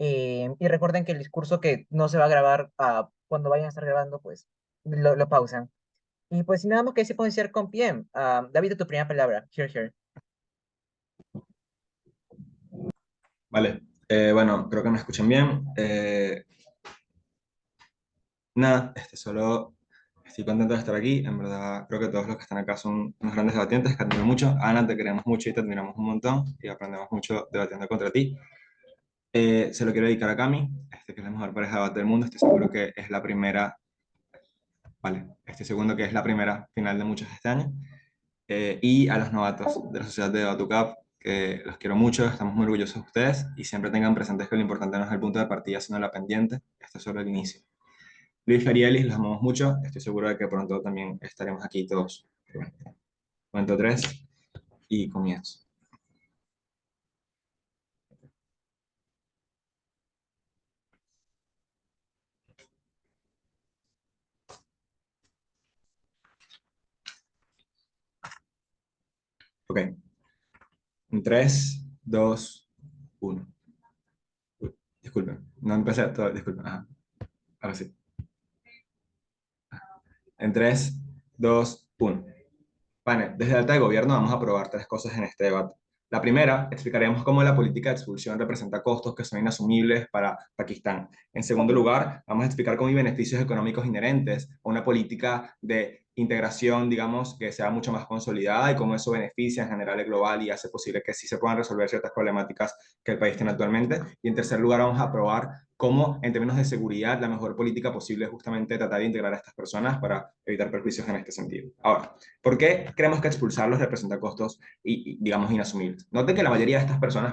Y recuerden que el discurso que no se va a grabar cuando vayan a estar grabando, pues lo pausan. Y pues sin nada más que decir, pueden ser con PM. David, tu primera palabra. Here, here. Vale, bueno, creo que me escuchan bien. Nada, solo estoy contento de estar aquí. En verdad, creo que todos los que están acá son unos grandes debatientes que admiro mucho. Ana, te queremos mucho y te admiramos un montón y aprendemos mucho debatiendo contra ti. Se lo quiero dedicar a Cami, que es la mejor pareja de debate del mundo. Estoy seguro que es la primera, vale, estoy seguro que es la primera final de muchos este año. Y a los novatos de la Sociedad de Batucap, que los quiero mucho, estamos muy orgullosos de ustedes y siempre tengan presentes que lo importante no es el punto de partida, sino la pendiente. Esto es solo el inicio. Luis Ferielis, los amamos mucho. Estoy seguro de que pronto también estaremos aquí todos. Cuento tres y comienzo. Ok. En 3, 2, 1. Disculpen, no empecé todo. Disculpen. Ajá. Ahora sí. En 3, 2, 1. Pane, desde el alta de gobierno vamos a aprobar tres cosas en este debate. La primera, explicaremos cómo la política de expulsión representa costos que son inasumibles para Pakistán. En segundo lugar, vamos a explicar cómo hay beneficios económicos inherentes a una política de integración, digamos, que sea mucho más consolidada y cómo eso beneficia en general el global y hace posible que sí se puedan resolver ciertas problemáticas que el país tiene actualmente. Y en tercer lugar, vamos a aprobar cómo, en términos de seguridad, la mejor política posible es justamente tratar de integrar a estas personas para evitar perjuicios en este sentido. Ahora, ¿por qué creemos que expulsarlos representa costos digamos, inasumibles? Note que la mayoría de estas personas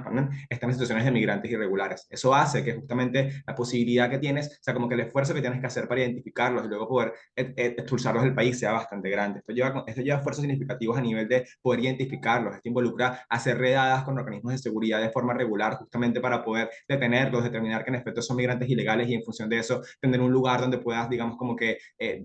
están en situaciones de migrantes irregulares. Eso hace que justamente la posibilidad que tienes, o sea, como que el esfuerzo que tienes que hacer para identificarlos y luego poder expulsarlos del país sea bastante grande. Esto lleva esfuerzos significativos a nivel de poder identificarlos. Esto involucra hacer redadas con organismos de seguridad de forma regular, justamente para poder detenerlos, determinar que en efecto son migrantes ilegales y en función de eso tener un lugar donde puedas, digamos, como que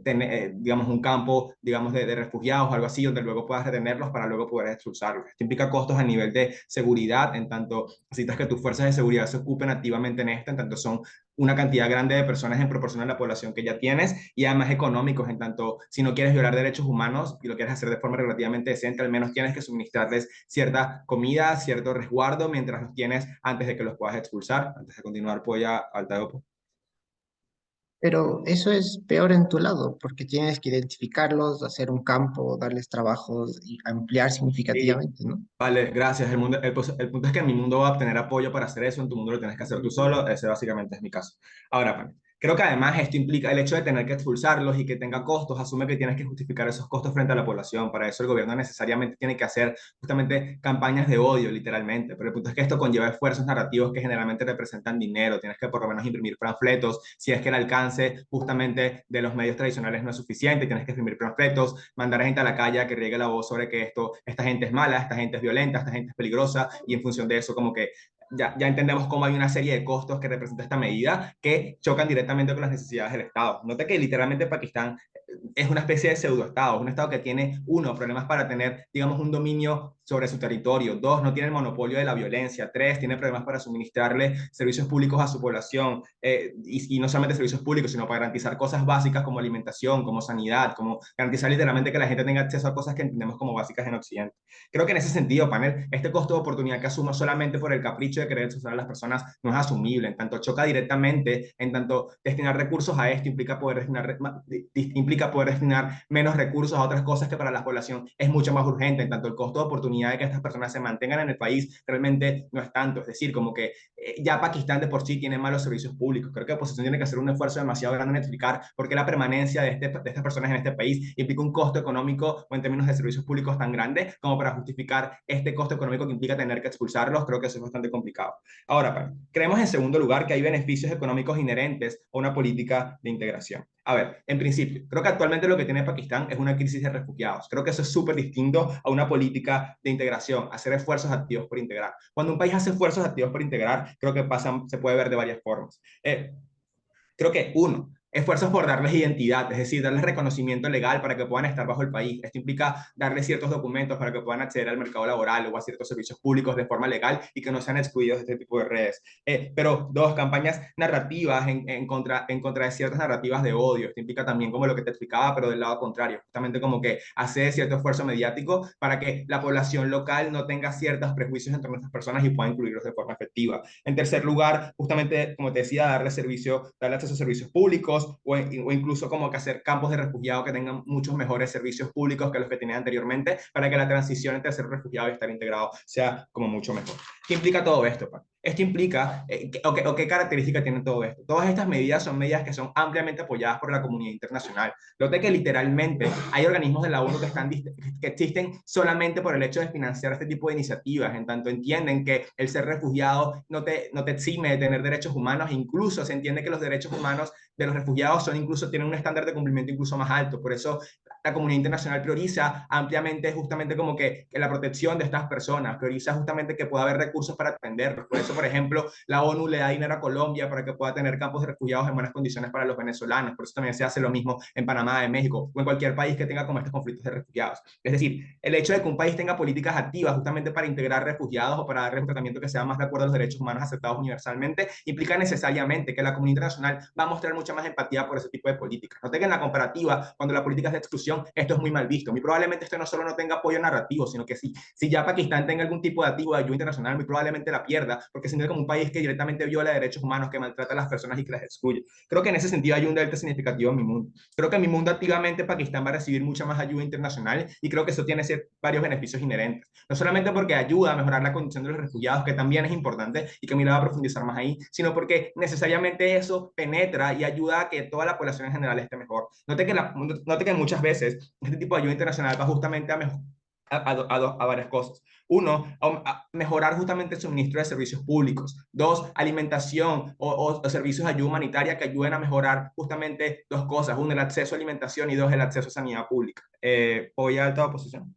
tener, digamos, un campo, digamos, de refugiados o algo así, donde luego puedas retenerlos para luego poder expulsarlos. Esto implica costos a nivel de seguridad, en tanto necesitas que tus fuerzas de seguridad se ocupen activamente en esto, en tanto son una cantidad grande de personas en proporción a la población que ya tienes y además económicos, en tanto si no quieres violar derechos humanos y lo quieres hacer de forma relativamente decente, al menos tienes que suministrarles cierta comida, cierto resguardo mientras los tienes antes de que los puedas expulsar. Antes de continuar, voy a Altagopo. Pero eso es peor en tu lado, porque tienes que identificarlos, hacer un campo, darles trabajos y ampliar Sí, significativamente, ¿no? vale, gracias. El punto es que en mi mundo va a obtener apoyo para hacer eso, en tu mundo lo tienes que hacer tú solo. Ese básicamente es mi caso. Ahora, Pan, creo que además esto implica el hecho de tener que expulsarlos y que tenga costos, asume que tienes que justificar esos costos frente a la población. Para eso el gobierno necesariamente tiene que hacer justamente campañas de odio, literalmente. Pero el punto es que esto conlleva esfuerzos narrativos que generalmente representan dinero. Tienes que por lo menos imprimir panfletos. Si es que el alcance justamente de los medios tradicionales no es suficiente, tienes que imprimir panfletos, mandar a gente a la calle a que riegue la voz sobre que esta gente es mala, esta gente es violenta, esta gente es peligrosa, y en función de eso como que ya entendemos cómo hay una serie de costos que representa esta medida que chocan directamente con las necesidades del Estado. Note que literalmente Pakistán es una especie de pseudoestado, es un estado que tiene, uno, problemas para tener, digamos, un dominio sobre su territorio, dos, no tiene el monopolio de la violencia, tres, tiene problemas para suministrarle servicios públicos a su población, y no solamente servicios públicos, sino para garantizar cosas básicas como alimentación, como sanidad, como garantizar literalmente que la gente tenga acceso a cosas que entendemos como básicas en Occidente. Creo que en ese sentido, panel, este costo de oportunidad que asuma solamente por el capricho de querer expulsar a las personas no es asumible, en tanto choca directamente, en tanto destinar recursos a esto implica poder destinar menos recursos a otras cosas que para la población es mucho más urgente, en tanto el costo de oportunidad de que estas personas se mantengan en el país realmente no es tanto, es decir, como que ya Pakistán de por sí tiene malos servicios públicos, creo que la oposición tiene que hacer un esfuerzo demasiado grande en explicar por qué la permanencia de estas personas en este país implica un costo económico o en términos de servicios públicos tan grande como para justificar este costo económico que implica tener que expulsarlos, creo que eso es bastante complicado. Ahora, creemos en segundo lugar que hay beneficios económicos inherentes a una política de integración. A ver, en principio, creo que actualmente lo que tiene Pakistán es una crisis de refugiados. Creo que eso es súper distinto a una política de integración, hacer esfuerzos activos por integrar. Cuando un país hace esfuerzos activos por integrar, creo que se puede ver de varias formas. Creo que uno, esfuerzos por darles identidad, es decir, darles reconocimiento legal para que puedan estar bajo el país. Esto implica darles ciertos documentos para que puedan acceder al mercado laboral o a ciertos servicios públicos de forma legal y que no sean excluidos de este tipo de redes. Pero dos, campañas narrativas en contra de ciertas narrativas de odio. Esto implica también como lo que te explicaba, pero del lado contrario, justamente como que hacer cierto esfuerzo mediático para que la población local no tenga ciertos prejuicios entre nuestras personas y pueda incluirlos de forma efectiva. En tercer lugar, justamente, como te decía, darle acceso a servicios públicos o incluso como que hacer campos de refugiados que tengan muchos mejores servicios públicos que los que tenían anteriormente para que la transición entre ser refugiado y estar integrado sea como mucho mejor. ¿Qué implica todo esto, Pan? Esto implica, ¿qué características tiene todo esto? Todas estas medidas son medidas que son ampliamente apoyadas por la comunidad internacional. Note que literalmente hay organismos de la ONU que existen solamente por el hecho de financiar este tipo de iniciativas, en tanto entienden que el ser refugiado no te exime de tener derechos humanos, e incluso se entiende que los derechos humanos de los refugiados tienen un estándar de cumplimiento incluso más alto. Por eso la comunidad internacional prioriza ampliamente justamente como que la protección de estas personas, prioriza justamente que pueda haber recursos para atenderlos. Por eso, por ejemplo, la ONU le da dinero a Colombia para que pueda tener campos de refugiados en buenas condiciones para los venezolanos. Por eso también se hace lo mismo en Panamá, en México o en cualquier país que tenga como estos conflictos de refugiados. Es decir, el hecho de que un país tenga políticas activas justamente para integrar refugiados o para darles un tratamiento que sea más de acuerdo a los derechos humanos aceptados universalmente, implica necesariamente que la comunidad internacional va a mostrar mucha más empatía por ese tipo de políticas. Note que en la comparativa, cuando la política es de exclusión, esto es muy mal visto. Muy probablemente esto no solo no tenga apoyo narrativo, sino que si ya Pakistán tenga algún tipo de activo de ayuda internacional, muy probablemente la pierda, porque se entiende como un país que directamente viola derechos humanos, que maltrata a las personas y que las excluye. Creo que en ese sentido hay un delta significativo en mi mundo. Creo que en mi mundo activamente Pakistán va a recibir mucha más ayuda internacional y creo que eso tiene varios beneficios inherentes. No solamente porque ayuda a mejorar la condición de los refugiados, que también es importante y que Mira va a profundizar más ahí, sino porque necesariamente eso penetra y ayuda a que toda la población en general esté mejor. Note que muchas veces este tipo de ayuda internacional va justamente a varias cosas. Uno, a mejorar justamente el suministro de servicios públicos. Dos, alimentación o servicios de ayuda humanitaria que ayuden a mejorar justamente dos cosas. Uno, el acceso a alimentación y dos, el acceso a sanidad pública. Voy a alta oposición.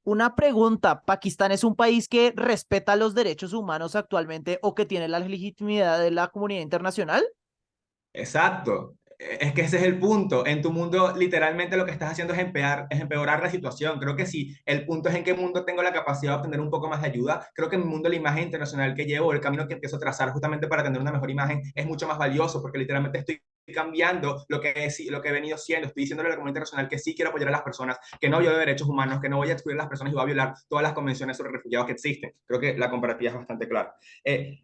Una pregunta, ¿Pakistán es un país que respeta los derechos humanos actualmente o que tiene la legitimidad de la comunidad internacional? Exacto. Es que ese es el punto. En tu mundo, literalmente lo que estás haciendo es empeorar la situación. Creo que si el punto es en qué mundo tengo la capacidad de obtener un poco más de ayuda, creo que en mi mundo la imagen internacional que llevo, el camino que empiezo a trazar justamente para tener una mejor imagen, es mucho más valioso porque literalmente estoy cambiando lo que he venido siendo. Estoy diciéndole a la comunidad internacional que sí quiero apoyar a las personas, que no violo derechos humanos, que no voy a excluir a las personas y voy a violar todas las convenciones sobre refugiados que existen. Creo que la comparativa es bastante clara.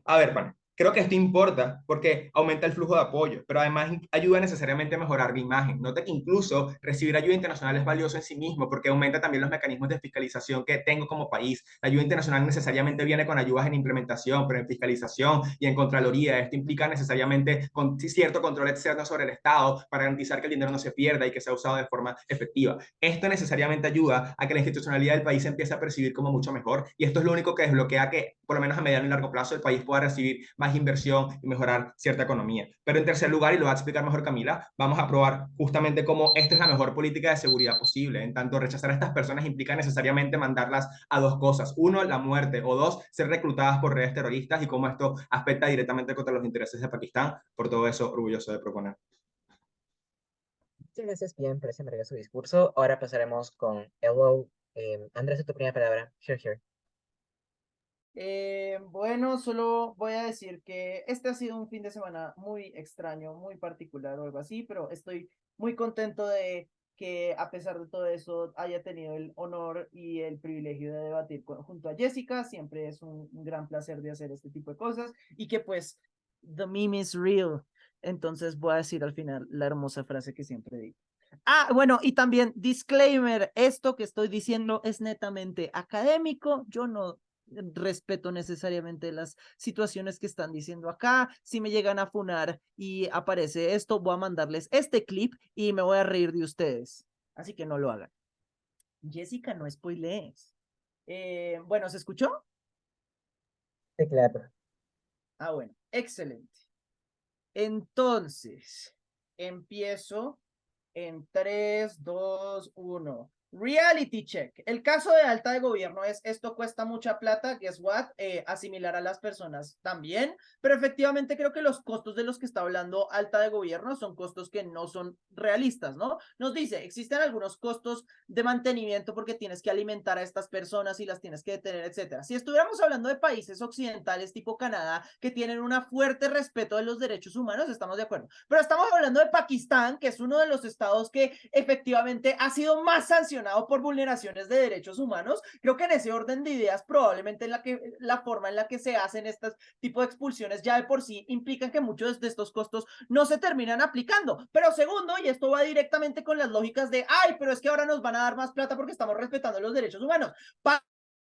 A ver, pana. Creo que esto importa porque aumenta el flujo de apoyo, pero además ayuda necesariamente a mejorar la imagen. Nota que incluso recibir ayuda internacional es valioso en sí mismo porque aumenta también los mecanismos de fiscalización que tengo como país. La ayuda internacional necesariamente viene con ayudas en implementación, pero en fiscalización y en contraloría. Esto implica necesariamente cierto control externo sobre el Estado para garantizar que el dinero no se pierda y que sea usado de forma efectiva. Esto necesariamente ayuda a que la institucionalidad del país se empiece a percibir como mucho mejor y esto es lo único que desbloquea que, por lo menos a mediano y largo plazo, el país pueda recibir más inversión y mejorar cierta economía. Pero en tercer lugar, y lo va a explicar mejor Camila, vamos a probar justamente cómo esta es la mejor política de seguridad posible. En tanto, rechazar a estas personas implica necesariamente mandarlas a dos cosas. Uno, la muerte, o dos, ser reclutadas por redes terroristas y cómo esto afecta directamente contra los intereses de Pakistán. Por todo eso, orgulloso de proponer. Muchas gracias, bien, por ese maravilloso discurso. Ahora pasaremos con Hello. Andrés, tu primera palabra. Here, here. Bueno, solo voy a decir que este ha sido un fin de semana muy extraño, muy particular o algo así, pero estoy muy contento de que a pesar de todo eso haya tenido el honor y el privilegio de debatir junto a Jessica. Siempre es un gran placer de hacer este tipo de cosas y que pues the meme is real. Entonces voy a decir al final la hermosa frase que siempre digo. Ah, bueno, y también disclaimer, esto que estoy diciendo es netamente académico, yo no respeto necesariamente las situaciones que están diciendo acá. Si me llegan a funar y aparece esto, voy a mandarles este clip y me voy a reír de ustedes. Así que no lo hagan. Jessica, no spoilees. Bueno, ¿se escuchó? Sí, claro. Ah, bueno, excelente. Entonces, empiezo en 3, 2, 1. Reality check. El caso de alta de gobierno es, esto cuesta mucha plata, guess what, asimilar a las personas también, pero efectivamente creo que los costos de los que está hablando alta de gobierno son costos que no son realistas, ¿no? Nos dice, existen algunos costos de mantenimiento porque tienes que alimentar a estas personas y las tienes que detener, etcétera. Si estuviéramos hablando de países occidentales tipo Canadá, que tienen un fuerte respeto de los derechos humanos, estamos de acuerdo. Pero estamos hablando de Pakistán, que es uno de los estados que efectivamente ha sido más sancionado por vulneraciones de derechos humanos. Creo que en ese orden de ideas probablemente la forma en la que se hacen este tipo de expulsiones ya de por sí implican que muchos de estos costos no se terminan aplicando. Pero segundo, y esto va directamente con las lógicas de, ay, pero es que ahora nos van a dar más plata porque estamos respetando los derechos humanos.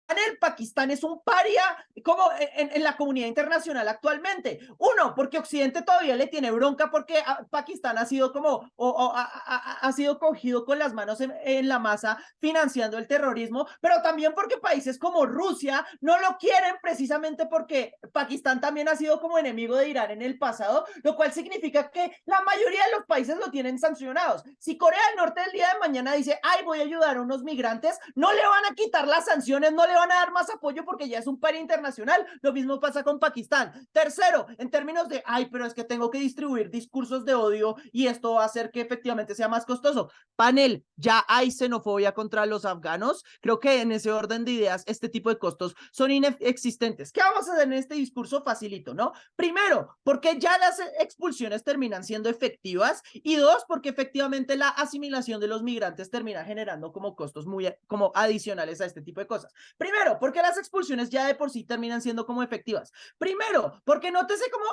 El Pakistán es un paria como en la comunidad internacional actualmente. Uno, porque Occidente todavía le tiene bronca porque Pakistán ha sido como ha sido cogido con las manos en la masa financiando el terrorismo, pero también porque países como Rusia no lo quieren precisamente porque Pakistán también ha sido como enemigo de Irán en el pasado, lo cual significa que la mayoría de los países lo tienen sancionados. Si Corea del Norte el día de mañana dice, ay, voy a ayudar a unos migrantes, no le van a quitar las sanciones, no le van a dar más apoyo porque ya es un país internacional. Lo mismo pasa con Pakistán. Tercero, en términos de, ay, pero es que tengo que distribuir discursos de odio y esto va a hacer que efectivamente sea más costoso. Panel, ya hay xenofobia contra los afganos. Creo que en ese orden de ideas, este tipo de costos son inexistentes. ¿Qué vamos a hacer en este discurso? Facilito, ¿no? Primero, porque ya las expulsiones terminan siendo efectivas y dos, porque efectivamente la asimilación de los migrantes termina generando como costos muy como adicionales a este tipo de cosas. Primero, porque las expulsiones ya de por sí terminan siendo como efectivas. Primero, porque nótese como,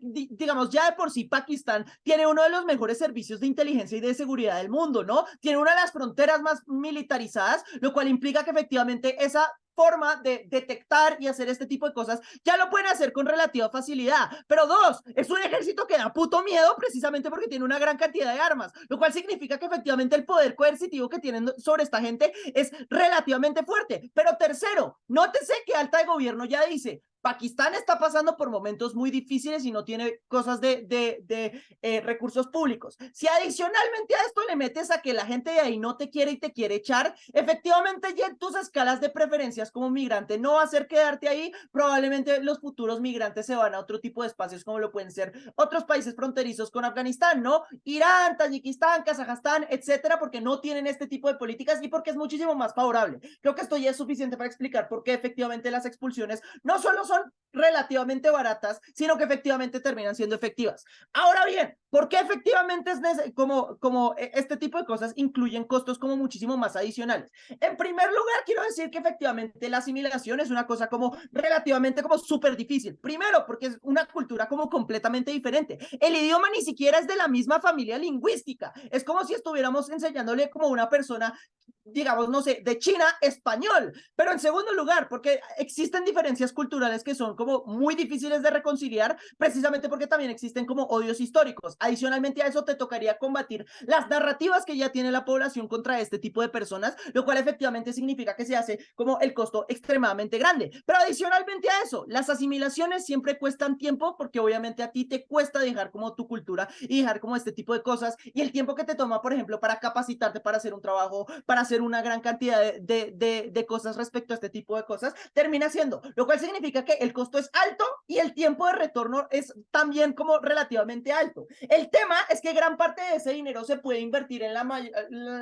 digamos, ya de por sí Pakistán tiene uno de los mejores servicios de inteligencia y de seguridad del mundo, ¿no? Tiene una de las fronteras más militarizadas, lo cual implica que efectivamente esa forma de detectar y hacer este tipo de cosas, ya lo pueden hacer con relativa facilidad. Pero dos, es un ejército que da puto miedo precisamente porque tiene una gran cantidad de armas, lo cual significa que efectivamente el poder coercitivo que tienen sobre esta gente es relativamente fuerte. Pero tercero, nótese que alta de gobierno ya dice, Pakistán está pasando por momentos muy difíciles y no tiene cosas de recursos públicos. Si adicionalmente a esto le metes a que la gente de ahí no te quiere y te quiere echar, efectivamente ya en tus escalas de preferencias como migrante no va a ser quedarte ahí. Probablemente los futuros migrantes se van a otro tipo de espacios como lo pueden ser otros países fronterizos con Afganistán, ¿no? Irán, Tayikistán, Kazajstán, etcétera, porque no tienen este tipo de políticas y porque es muchísimo más favorable. Creo que esto ya es suficiente para explicar por qué efectivamente las expulsiones no solo son relativamente baratas, sino que efectivamente terminan siendo efectivas. Ahora bien, ¿por qué efectivamente es como este tipo de cosas incluyen costos como muchísimo más adicionales? En primer lugar, quiero decir que efectivamente la asimilación es una cosa como relativamente como súper difícil. Primero, porque es una cultura como completamente diferente. El idioma ni siquiera es de la misma familia lingüística. Es como si estuviéramos enseñándole como una persona, digamos, no sé, de China, español. Pero en segundo lugar, porque existen diferencias culturales que son como muy difíciles de reconciliar, precisamente porque también existen como odios históricos. Adicionalmente a eso te tocaría combatir las narrativas que ya tiene la población contra este tipo de personas, lo cual efectivamente significa que se hace como el costo extremadamente grande. Pero adicionalmente a eso, las asimilaciones siempre cuestan tiempo porque obviamente a ti te cuesta dejar como tu cultura y dejar como este tipo de cosas y el tiempo que te toma, por ejemplo, para capacitarte para hacer un trabajo, para hacer una gran cantidad de cosas respecto a este tipo de cosas, termina siendo, lo cual significa que el costo es alto y el tiempo de retorno es también como relativamente alto. El tema es que gran parte de ese dinero se puede invertir en la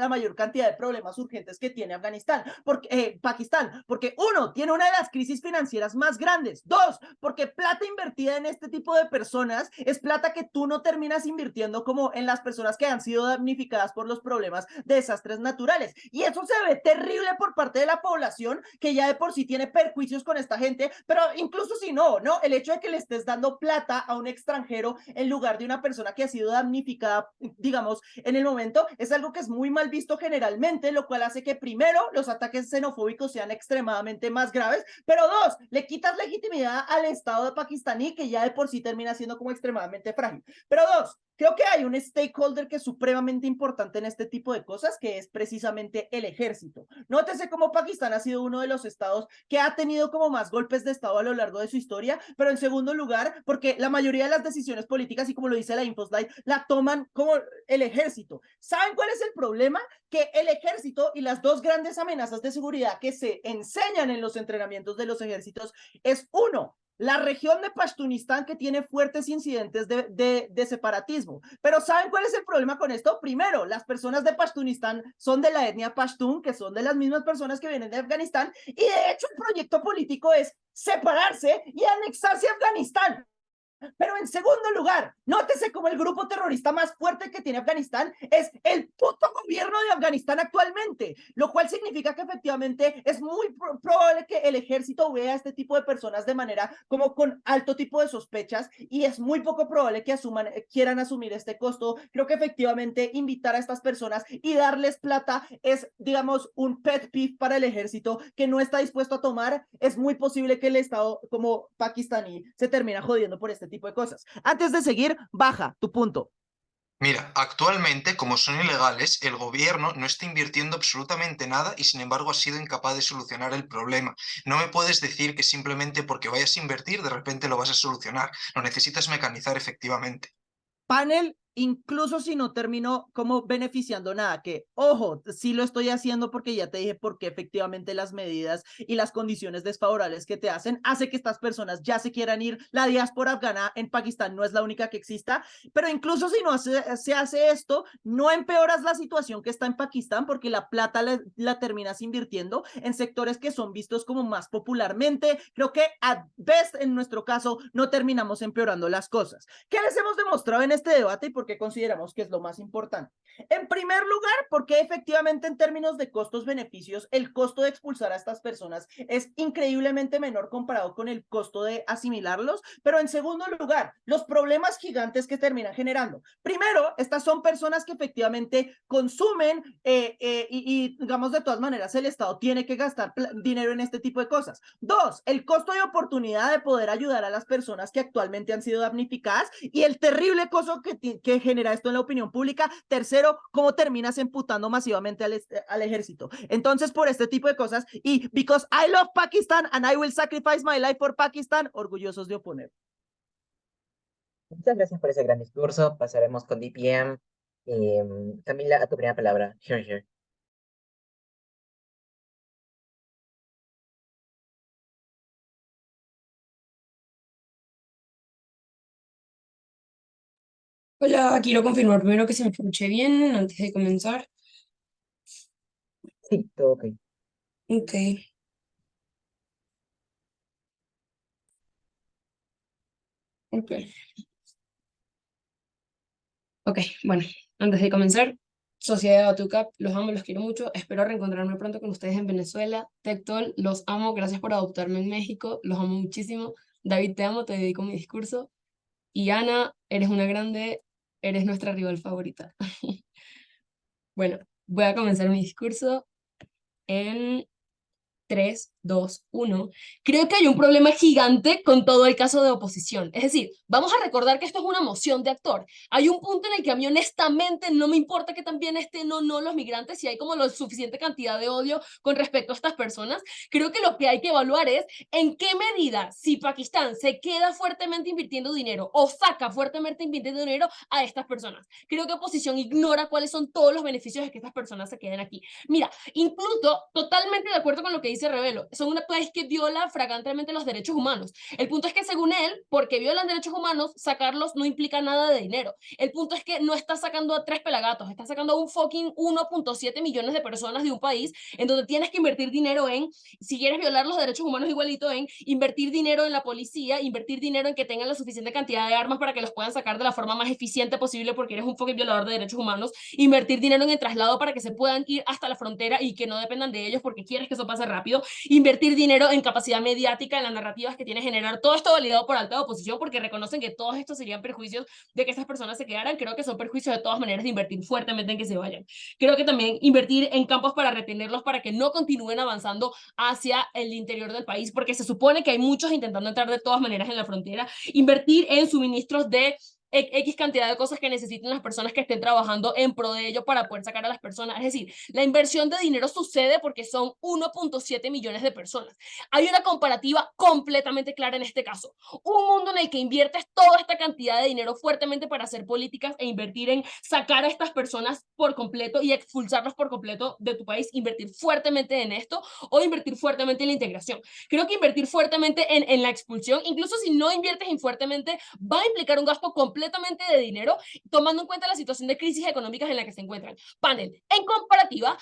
mayor cantidad de problemas urgentes que tiene Afganistán, Pakistán, porque uno, tiene una de las crisis financieras más grandes, dos, porque plata invertida en este tipo de personas es plata que tú no terminas invirtiendo como en las personas que han sido damnificadas por los problemas de desastres naturales, y eso se ve terrible por parte de la población que ya de por sí tiene perjuicios con esta gente, pero incluso si no, el hecho de que le estés dando plata a un extranjero en lugar de una persona que ha sido damnificada, digamos, en el momento, es algo que es muy mal visto generalmente, lo cual hace que primero los ataques xenofóbicos sean extremadamente más graves, pero dos, le quitas legitimidad al Estado de pakistaní que ya de por sí termina siendo como extremadamente frágil. Pero dos, creo que hay un stakeholder que es supremamente importante en este tipo de cosas, que es precisamente el ejército. Nótese cómo Pakistán ha sido uno de los estados que ha tenido como más golpes de estado a lo largo de su historia, pero en segundo lugar, porque la mayoría de las decisiones políticas, y como lo dice la Infoslide, la toman como el ejército. ¿Saben cuál es el problema? Que el ejército y las dos grandes amenazas de seguridad que se enseñan en los entrenamientos de los ejércitos es uno, la región de Pashtunistán, que tiene fuertes incidentes de separatismo. Pero ¿saben cuál es el problema con esto? Primero, las personas de Pashtunistán son de la etnia Pashtun, que son de las mismas personas que vienen de Afganistán, y de hecho el proyecto político es separarse y anexarse a Afganistán. Pero en segundo lugar, nótese como el grupo terrorista más fuerte que tiene Afganistán es el puto gobierno de Afganistán actualmente, lo cual significa que efectivamente es muy probable que el ejército vea a este tipo de personas de manera como con alto tipo de sospechas, y es muy poco probable que quieran asumir este costo. Creo que efectivamente invitar a estas personas y darles plata es, digamos, un pet peeve para el ejército que no está dispuesto a tomar. Es muy posible que el estado como pakistaní se termine jodiendo por este tipo de cosas. Antes de seguir, baja tu punto. Mira, actualmente, como son ilegales, el gobierno no está invirtiendo absolutamente nada y sin embargo ha sido incapaz de solucionar el problema. No me puedes decir que simplemente porque vayas a invertir de repente lo vas a solucionar. Lo necesitas mecanizar efectivamente. Panel, incluso si no termino como beneficiando nada, que ojo, sí lo estoy haciendo porque ya te dije porque efectivamente las medidas y las condiciones desfavorables que te hacen hace que estas personas ya se quieran ir. La diáspora afgana en Pakistán no es la única que exista, pero incluso si no se hace esto, no empeoras la situación que está en Pakistán porque la plata la terminas invirtiendo en sectores que son vistos como más popularmente. Creo que at best en nuestro caso no terminamos empeorando las cosas. ¿Qué les hemos demostrado en este debate y por qué consideramos que es lo más importante? En primer lugar, porque efectivamente en términos de costos-beneficios, el costo de expulsar a estas personas es increíblemente menor comparado con el costo de asimilarlos, pero en segundo lugar, los problemas gigantes que terminan generando. Primero, estas son personas que efectivamente consumen y digamos de todas maneras el Estado tiene que gastar dinero en este tipo de cosas. Dos, el costo de oportunidad de poder ayudar a las personas que actualmente han sido damnificadas y el terrible costo que genera esto en la opinión pública. Tercero, cómo terminas emputando masivamente al ejército. Entonces, por este tipo de cosas, y because I love Pakistan and I will sacrifice my life for Pakistan, orgullosos de oponer. Muchas gracias por ese gran discurso. Pasaremos con DPM. Camila, a tu primera palabra. Here, here. Hola, quiero confirmar primero que se me escuche bien antes de comenzar. Sí, todo ok. Ok. Ok. Ok, bueno, antes de comenzar, Sociedad de Batucap, los amo, los quiero mucho. Espero reencontrarme pronto con ustedes en Venezuela. Tectol, los amo, gracias por adoptarme en México, los amo muchísimo. David, te amo, te dedico mi discurso. Y Ana, eres una grande, eres nuestra rival favorita. Bueno, voy a comenzar mi discurso en 3, 2, 1. Creo que hay un problema gigante con todo el caso de oposición. Es decir, vamos a recordar que esto es una moción de actor. Hay un punto en el que a mí honestamente no me importa que también estén o no los migrantes, si hay como la suficiente cantidad de odio con respecto a estas personas. Creo que lo que hay que evaluar es en qué medida, si Pakistán se queda fuertemente invirtiendo dinero o saca fuertemente invirtiendo dinero a estas personas. Creo que oposición ignora cuáles son todos los beneficios de que estas personas se queden aquí. Mira, incluso totalmente de acuerdo con lo que dice Revelo, son un país que viola flagrantemente los derechos humanos. El punto es que según él, porque violan derechos humanos, sacarlos no implica nada de dinero. El punto es que no está sacando a 3 pelagatos, está sacando a un fucking 1.7 millones de personas de un país en donde tienes que invertir dinero en, si quieres violar los derechos humanos igualito, en invertir dinero en la policía, invertir dinero en que tengan la suficiente cantidad de armas para que los puedan sacar de la forma más eficiente posible porque eres un fucking violador de derechos humanos, invertir dinero en el traslado para que se puedan ir hasta la frontera y que no dependan de ellos porque quieres que eso pase rápido, invertir dinero en capacidad mediática, en las narrativas que tiene generar, todo esto validado por alta oposición porque reconocen que todos estos serían perjuicios de que esas personas se quedaran. Creo que son perjuicios de todas maneras de invertir fuertemente en que se vayan. Creo que también invertir en campos para retenerlos para que no continúen avanzando hacia el interior del país porque se supone que hay muchos intentando entrar de todas maneras en la frontera, invertir en suministros de X cantidad de cosas que necesiten las personas que estén trabajando en pro de ello para poder sacar a las personas. Es decir, la inversión de dinero sucede porque son 1.7 millones de personas. Hay una comparativa completamente clara en este caso. Un mundo en el que inviertes toda esta cantidad de dinero fuertemente para hacer políticas e invertir en sacar a estas personas por completo y expulsarlos por completo de tu país, invertir fuertemente en esto o invertir fuertemente en la integración. Creo que invertir fuertemente en la expulsión, incluso si no inviertes en fuertemente, va a implicar un gasto completamente de dinero, tomando en cuenta la situación de crisis económicas en la que se encuentran. Panel, en comparativa,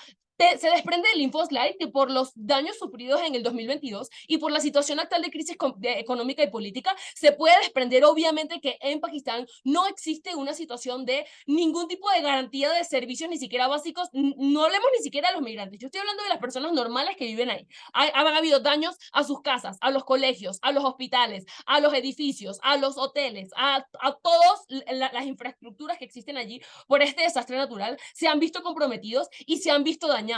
se desprende del InfoSlide que por los daños sufridos en el 2022 y por la situación actual de crisis económica y política, se puede desprender obviamente que en Pakistán no existe una situación de ningún tipo de garantía de servicios, ni siquiera básicos. No hablemos ni siquiera de los migrantes, yo estoy hablando de las personas normales que viven ahí. Han habido daños a sus casas, a los colegios, a los hospitales, a los edificios, a los hoteles, a todas las infraestructuras que existen allí por este desastre natural, se han visto comprometidos y se han visto dañados.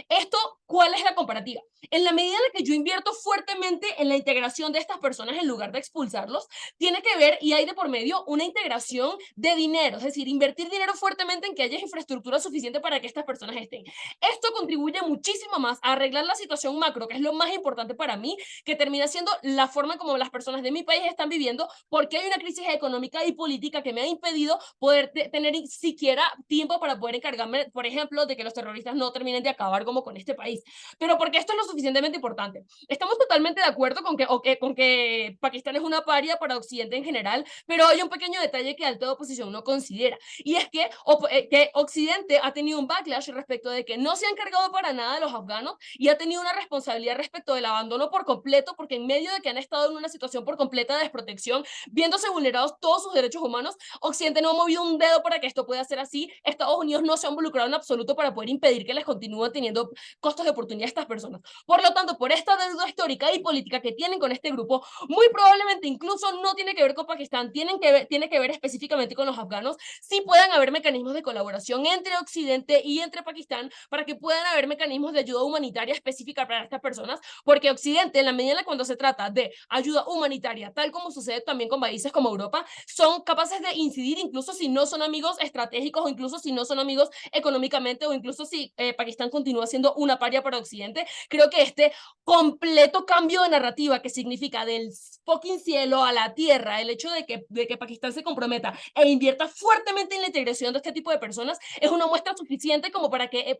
Esto, ¿cuál es la comparativa? En la medida en la que yo invierto fuertemente en la integración de estas personas en lugar de expulsarlos, tiene que ver y hay de por medio una integración de dinero, es decir, invertir dinero fuertemente en que haya infraestructura suficiente para que estas personas estén. Esto contribuye muchísimo más a arreglar la situación macro, que es lo más importante para mí, que termina siendo la forma como las personas de mi país están viviendo, porque hay una crisis económica y política que me ha impedido poder tener siquiera tiempo para poder encargarme, por ejemplo, de que los terroristas no terminen de acabar como con este país. Pero porque esto es lo suficientemente importante. Estamos totalmente de acuerdo con que Pakistán es una paria para Occidente en general, pero hay un pequeño detalle que alta oposición no considera, y es que Occidente ha tenido un backlash respecto de que no se ha encargado para nada de los afganos y ha tenido una responsabilidad respecto del abandono por completo, porque en medio de que han estado en una situación por completa desprotección, viéndose vulnerados todos sus derechos humanos, Occidente no ha movido un dedo para que esto pueda ser así. Estados Unidos no se ha involucrado en absoluto para poder impedir que les continúen teniendo costos de oportunidad a estas personas. Por lo tanto, por esta deuda histórica y política que tienen con este grupo, muy probablemente incluso no tiene que ver con Pakistán, tiene que ver específicamente con los afganos. Sí puedan haber mecanismos de colaboración entre Occidente y entre Pakistán para que puedan haber mecanismos de ayuda humanitaria específica para estas personas, porque Occidente, en la medida en la cuando se trata de ayuda humanitaria, tal como sucede también con países como Europa, son capaces de incidir incluso si no son amigos estratégicos o incluso si no son amigos económicamente o incluso si Pakistán continúa siendo una paria para Occidente. Creo que este completo cambio de narrativa que significa del fucking cielo a la tierra, el hecho de que Pakistán se comprometa e invierta fuertemente en la integración de este tipo de personas, es una muestra suficiente como para que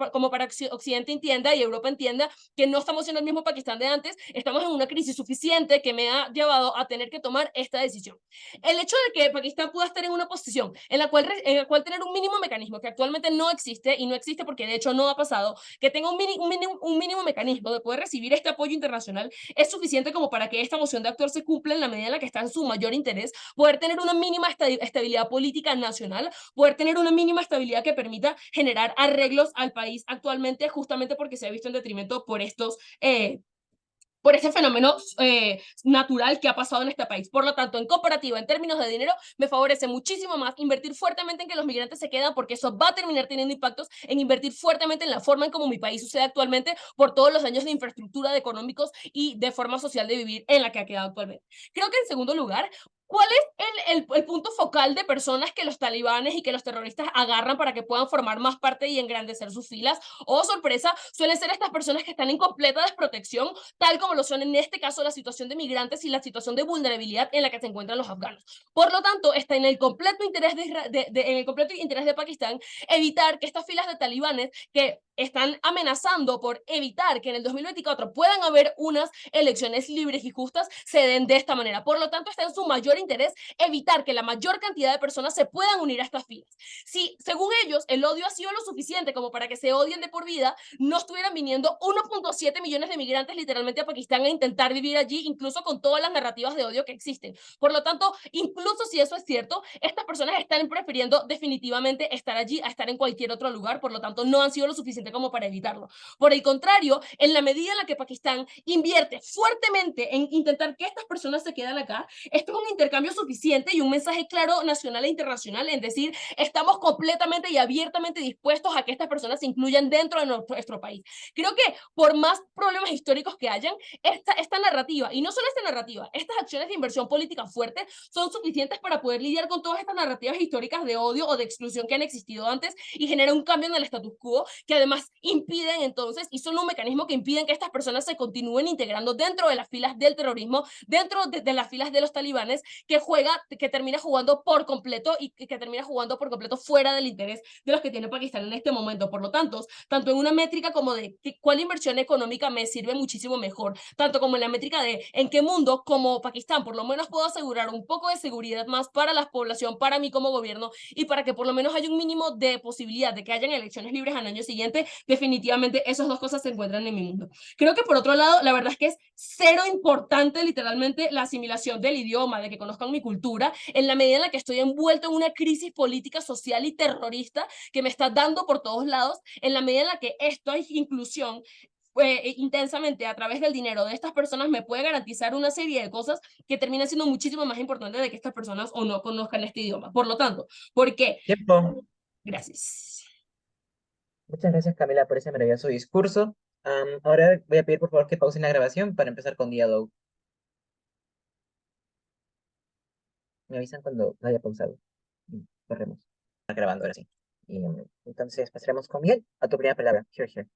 Occidente entienda y Europa entienda que no estamos en el mismo Pakistán de antes, estamos en una crisis suficiente que me ha llevado a tener que tomar esta decisión. El hecho de que Pakistán pueda estar en una posición en la cual tener un mínimo mecanismo que actualmente no existe, y no existe porque de hecho no ha pasado, que tenga un mínimo mecanismo de poder recibir este apoyo internacional, es suficiente como para que esta moción de actor se cumpla en la medida en la que está en su mayor interés, poder tener una mínima estabilidad política nacional, poder tener una mínima estabilidad que permita generar arreglos al país actualmente, justamente porque se ha visto en detrimento por este fenómeno natural que ha pasado en este país. Por lo tanto, en comparativa, en términos de dinero, me favorece muchísimo más invertir fuertemente en que los migrantes se quedan, porque eso va a terminar teniendo impactos en invertir fuertemente en la forma en como mi país sucede actualmente por todos los daños de infraestructura, de económicos y de forma social de vivir en la que ha quedado actualmente. Creo que en segundo lugar, ¿cuál es el punto focal de personas que los talibanes y que los terroristas agarran para que puedan formar más parte y engrandecer sus filas? Oh, sorpresa, suelen ser estas personas que están en completa desprotección, tal como lo son en este caso la situación de migrantes y la situación de vulnerabilidad en la que se encuentran los afganos. Por lo tanto, está en el completo interés de Pakistán evitar que estas filas de talibanes que están amenazando por evitar que en el 2024 puedan haber unas elecciones libres y justas se den de esta manera. Por lo tanto, está en su mayor interés evitar que la mayor cantidad de personas se puedan unir a estas filas. Si, según ellos, el odio ha sido lo suficiente como para que se odien de por vida, no estuvieran viniendo 1.7 millones de migrantes literalmente a Pakistán a intentar vivir allí, incluso con todas las narrativas de odio que existen. Por lo tanto, incluso si eso es cierto, estas personas están prefiriendo definitivamente estar allí a estar en cualquier otro lugar. Por lo tanto, no han sido lo suficientemente suficiente como para evitarlo. Por el contrario, en la medida en la que Pakistán invierte fuertemente en intentar que estas personas se queden acá, esto es un intercambio suficiente y un mensaje claro nacional e internacional en decir, estamos completamente y abiertamente dispuestos a que estas personas se incluyan dentro de nuestro país. Creo que por más problemas históricos que hayan, esta narrativa, y no solo esta narrativa, estas acciones de inversión política fuerte son suficientes para poder lidiar con todas estas narrativas históricas de odio o de exclusión que han existido antes y generar un cambio en el status quo que además impiden entonces, y son un mecanismo que impiden que estas personas se continúen integrando dentro de las filas del terrorismo, dentro de las filas de los talibanes, que termina jugando por completo y que termina jugando por completo fuera del interés de los que tiene Pakistán en este momento. Por lo tanto, tanto en una métrica como de cuál inversión económica me sirve muchísimo mejor, tanto como en la métrica de en qué mundo como Pakistán por lo menos puedo asegurar un poco de seguridad más para la población, para mí como gobierno y para que por lo menos haya un mínimo de posibilidad de que hayan elecciones libres al año siguiente, definitivamente esas dos cosas se encuentran en mi mundo. Creo que por otro lado, la verdad es que es cero importante literalmente la asimilación del idioma, de que conozcan mi cultura, en la medida en la que estoy envuelto en una crisis política, social y terrorista que me está dando por todos lados, en la medida en la que esta inclusión intensamente a través del dinero de estas personas me puede garantizar una serie de cosas que terminan siendo muchísimo más importantes de que estas personas o no conozcan este idioma. Por lo tanto, ¿por qué? Tiempo. Gracias. Muchas gracias, Camila, por ese maravilloso discurso. Ahora voy a pedir, por favor, que pausen la grabación para empezar con Dialog. Me avisan cuando haya pausado. Corremos. Está grabando ahora sí. Y, entonces pasaremos con Miguel a tu primera palabra. Here.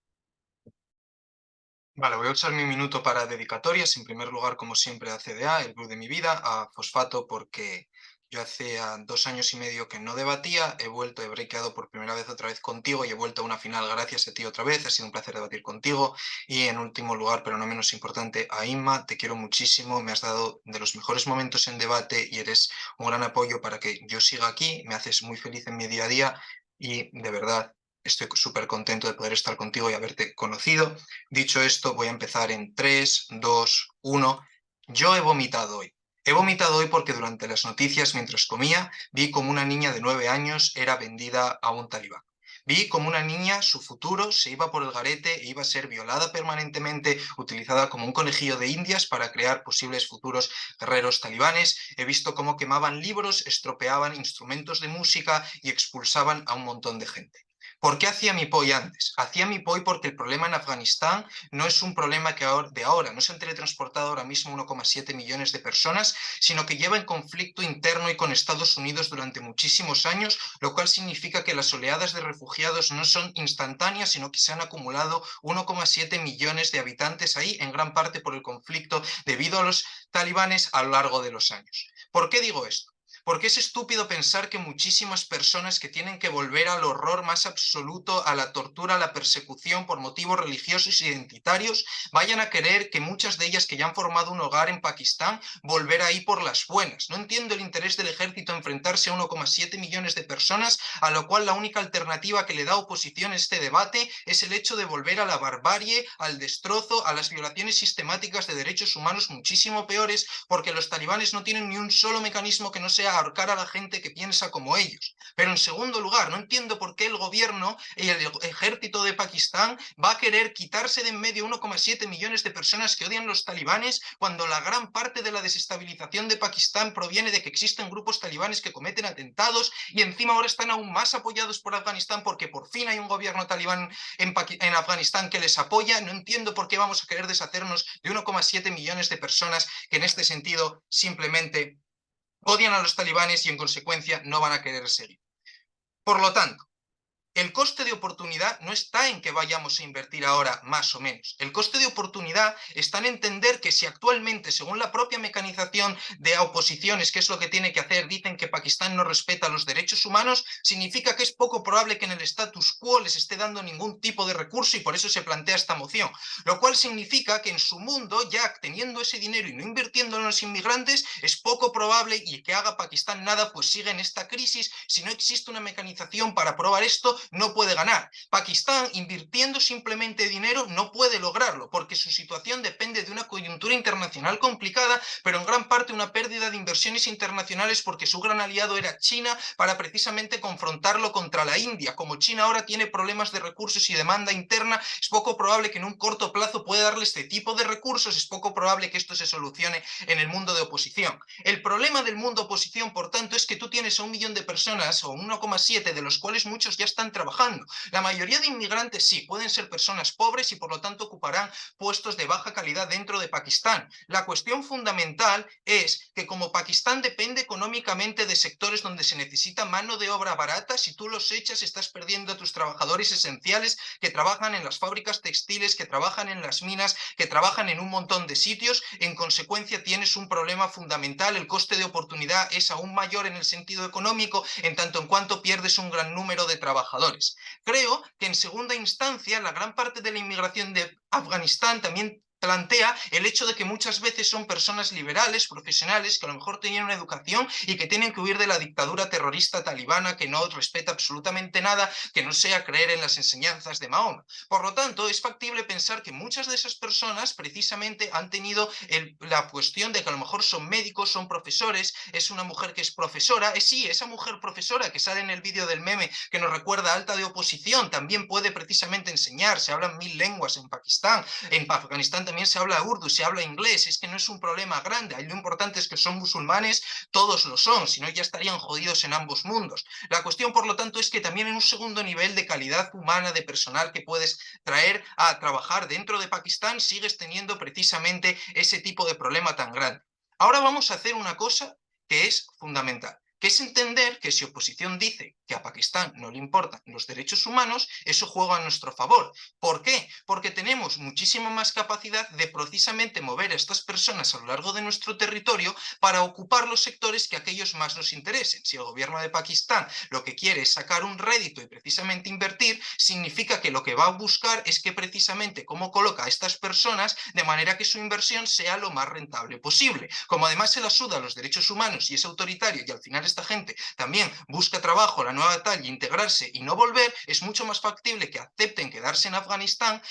Vale, voy a usar mi minuto para dedicatorias. En primer lugar, como siempre, a CDA, el club de mi vida, a Fosfato, porque yo hace 2 años y medio que no debatía, he vuelto, he breakado por primera vez otra vez contigo y he vuelto a una final gracias a ti otra vez. Ha sido un placer debatir contigo. Y en último lugar, pero no menos importante, a Inma, te quiero muchísimo, me has dado de los mejores momentos en debate y eres un gran apoyo para que yo siga aquí, me haces muy feliz en mi día a día y de verdad estoy súper contento de poder estar contigo y haberte conocido. Dicho esto, voy a empezar en 3, 2, 1. Yo he vomitado hoy. He vomitado hoy porque durante las noticias, mientras comía, vi como una niña de 9 años era vendida a un talibán. Vi como una niña, su futuro, se iba por el garete e iba a ser violada permanentemente, utilizada como un conejillo de indias para crear posibles futuros guerreros talibanes. He visto cómo quemaban libros, estropeaban instrumentos de música y expulsaban a un montón de gente. ¿Por qué hacía mi POI antes? Hacía mi POI porque el problema en Afganistán no es un problema de ahora, no se han teletransportado ahora mismo 1,7 millones de personas, sino que lleva en conflicto interno y con Estados Unidos durante muchísimos años, lo cual significa que las oleadas de refugiados no son instantáneas, sino que se han acumulado 1,7 millones de habitantes ahí, en gran parte por el conflicto debido a los talibanes a lo largo de los años. ¿Por qué digo esto? Porque es estúpido pensar que muchísimas personas que tienen que volver al horror más absoluto, a la tortura, a la persecución por motivos religiosos e identitarios, vayan a querer que muchas de ellas que ya han formado un hogar en Pakistán, volver ahí por las buenas. No entiendo el interés del ejército en enfrentarse a 1,7 millones de personas, a lo cual la única alternativa que le da oposición a este debate es el hecho de volver a la barbarie, al destrozo, a las violaciones sistemáticas de derechos humanos muchísimo peores, porque los talibanes no tienen ni un solo mecanismo que no sea ahorcar a la gente que piensa como ellos. Pero en segundo lugar, no entiendo por qué el gobierno y el ejército de Pakistán va a querer quitarse de en medio 1,7 millones de personas que odian los talibanes cuando la gran parte de la desestabilización de Pakistán proviene de que existen grupos talibanes que cometen atentados y encima ahora están aún más apoyados por Afganistán porque por fin hay un gobierno talibán en Afganistán que les apoya. No entiendo por qué vamos a querer deshacernos de 1,7 millones de personas que en este sentido simplemente odian a los talibanes y en consecuencia no van a querer seguir. Por lo tanto, el coste de oportunidad no está en que vayamos a invertir ahora más o menos. El coste de oportunidad está en entender que si actualmente, según la propia mecanización de oposiciones, que es lo que tiene que hacer, dicen que Pakistán no respeta los derechos humanos, significa que es poco probable que en el status quo les esté dando ningún tipo de recurso y por eso se plantea esta moción. Lo cual significa que en su mundo, ya teniendo ese dinero y no invirtiendo en los inmigrantes, es poco probable y que haga Pakistán nada, pues sigue en esta crisis. Si no existe una mecanización para probar esto, no puede ganar. Pakistán, invirtiendo simplemente dinero, no puede lograrlo, porque su situación depende de una coyuntura internacional complicada, pero en gran parte una pérdida de inversiones internacionales porque su gran aliado era China para precisamente confrontarlo contra la India. Como China ahora tiene problemas de recursos y demanda interna, es poco probable que en un corto plazo pueda darle este tipo de recursos, es poco probable que esto se solucione en el mundo de oposición. El problema del mundo oposición, por tanto, es que tú tienes a 1 millón de personas, o 1,7, de los cuales muchos ya están trabajando. La mayoría de inmigrantes sí, pueden ser personas pobres y por lo tanto ocuparán puestos de baja calidad dentro de Pakistán. La cuestión fundamental es que como Pakistán depende económicamente de sectores donde se necesita mano de obra barata, si tú los echas estás perdiendo a tus trabajadores esenciales que trabajan en las fábricas textiles, que trabajan en las minas, que trabajan en un montón de sitios. En consecuencia tienes un problema fundamental, el coste de oportunidad es aún mayor en el sentido económico, en tanto en cuanto pierdes un gran número de trabajadores. Creo que en segunda instancia la gran parte de la inmigración de Afganistán también plantea el hecho de que muchas veces son personas liberales, profesionales, que a lo mejor tenían una educación y que tienen que huir de la dictadura terrorista talibana que no respeta absolutamente nada que no sea creer en las enseñanzas de Mahoma. Por lo tanto, es factible pensar que muchas de esas personas precisamente han tenido la cuestión de que a lo mejor son médicos, son profesores, es una mujer que es profesora, sí, esa mujer profesora que sale en el vídeo del meme que nos recuerda a alta de oposición, también puede precisamente enseñar, se hablan 1000 lenguas en Pakistán, en Afganistán también se habla urdu, se habla inglés, es que no es un problema grande, ahí lo importante es que son musulmanes, todos lo son, si no ya estarían jodidos en ambos mundos. La cuestión, por lo tanto, es que también en un segundo nivel de calidad humana, de personal que puedes traer a trabajar dentro de Pakistán, sigues teniendo precisamente ese tipo de problema tan grande. Ahora vamos a hacer una cosa que es fundamental, que es entender que si oposición dice que a Pakistán no le importan los derechos humanos, eso juega a nuestro favor. ¿Por qué? Porque tenemos muchísima más capacidad de precisamente mover a estas personas a lo largo de nuestro territorio para ocupar los sectores que a aquellos más nos interesen. Si el gobierno de Pakistán lo que quiere es sacar un rédito y precisamente invertir, significa que lo que va a buscar es que precisamente cómo coloca a estas personas de manera que su inversión sea lo más rentable posible. Como además se la suda los derechos humanos y es autoritario y al final esta gente también busca trabajo, la nueva tal, y integrarse y no volver, es mucho más factible que acepten quedarse en Afganistán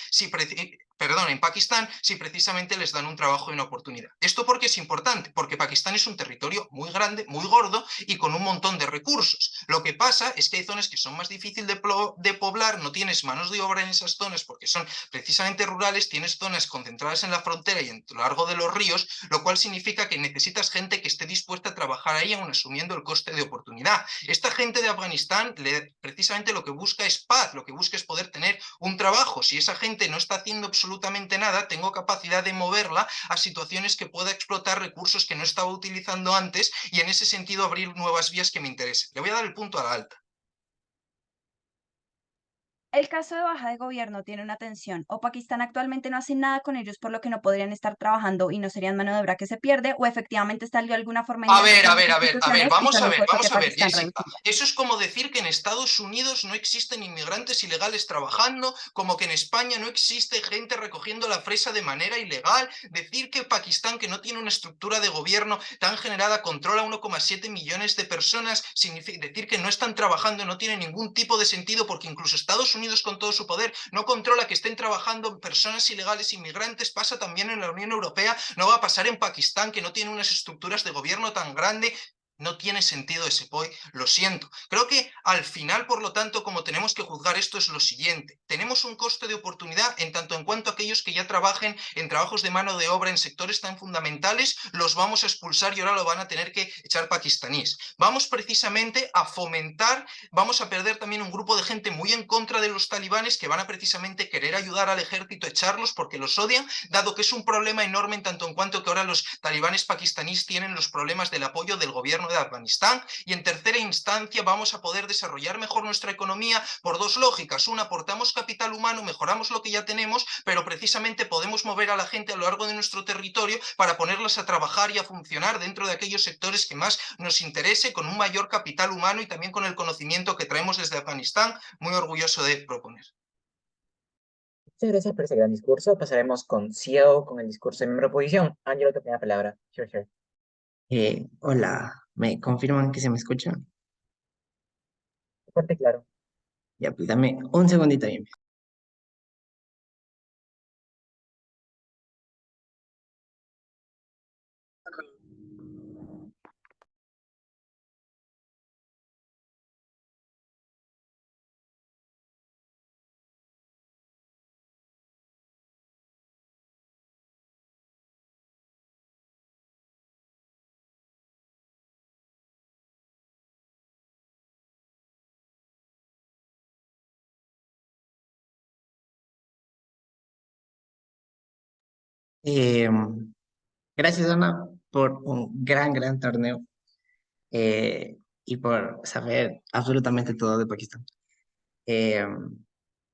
en Pakistán, si precisamente les dan un trabajo y una oportunidad. ¿Esto por qué es importante? Porque Pakistán es un territorio muy grande, muy gordo y con un montón de recursos. Lo que pasa es que hay zonas que son más difíciles de poblar, no tienes manos de obra en esas zonas porque son precisamente rurales, tienes zonas concentradas en la frontera y a lo largo de los ríos, lo cual significa que necesitas gente que esté dispuesta a trabajar ahí aún asumiendo el coste de oportunidad. Esta gente de Afganistán precisamente lo que busca es paz, lo que busca es poder tener un trabajo. Si esa gente no está haciendo absolutamente nada, tengo capacidad de moverla a situaciones que pueda explotar recursos que no estaba utilizando antes y en ese sentido abrir nuevas vías que me interesen. Le voy a dar el punto a la alta. El caso de baja de gobierno tiene una tensión. O Pakistán actualmente no hace nada con ellos, por lo que no podrían estar trabajando y no serían mano de obra que se pierde, o efectivamente salió alguna forma de negociaciones institucionales y solo fue porque Vamos a ver, Pakistán Jessica. renunció. Eso es como decir que en Estados Unidos no existen inmigrantes ilegales trabajando, como que en España no existe gente recogiendo la fresa de manera ilegal. Decir que Pakistán, que no tiene una estructura de gobierno tan generada, controla 1,7 millones de personas, significa decir que no están trabajando, no tiene ningún tipo de sentido, porque incluso Estados Unidos con todo su poder no controla que estén trabajando personas ilegales, inmigrantes. Pasa también en la Unión Europea, no va a pasar en Pakistán, que no tiene unas estructuras de gobierno tan grande. No tiene sentido ese POI, lo siento. Creo que al final, por lo tanto, como tenemos que juzgar esto es lo siguiente. Tenemos un coste de oportunidad en tanto en cuanto aquellos que ya trabajen en trabajos de mano de obra en sectores tan fundamentales, los vamos a expulsar y ahora lo van a tener que echar pakistaníes. Vamos precisamente a fomentar, vamos a perder también un grupo de gente muy en contra de los talibanes que van a precisamente querer ayudar al ejército a echarlos porque los odian, dado que es un problema enorme en tanto en cuanto que ahora los talibanes pakistaníes tienen los problemas del apoyo del gobierno de Afganistán. Y en tercera instancia vamos a poder desarrollar mejor nuestra economía por dos lógicas. Una, aportamos capital humano, mejoramos lo que ya tenemos, pero precisamente podemos mover a la gente a lo largo de nuestro territorio para ponerlas a trabajar y a funcionar dentro de aquellos sectores que más nos interese, con un mayor capital humano y también con el conocimiento que traemos desde Afganistán, muy orgulloso de proponer. Muchas gracias por ese gran discurso. Pasaremos con Cielo, con el discurso de miembro de oposición. Angelo, te la palabra. Here, here. Hola, ¿me confirman que se me escucha? Fuerte y claro. Ya, pues dame un segundito ahí. Eh, Gracias, Ana, por un gran torneo y por saber absolutamente todo de Pakistán. Eh,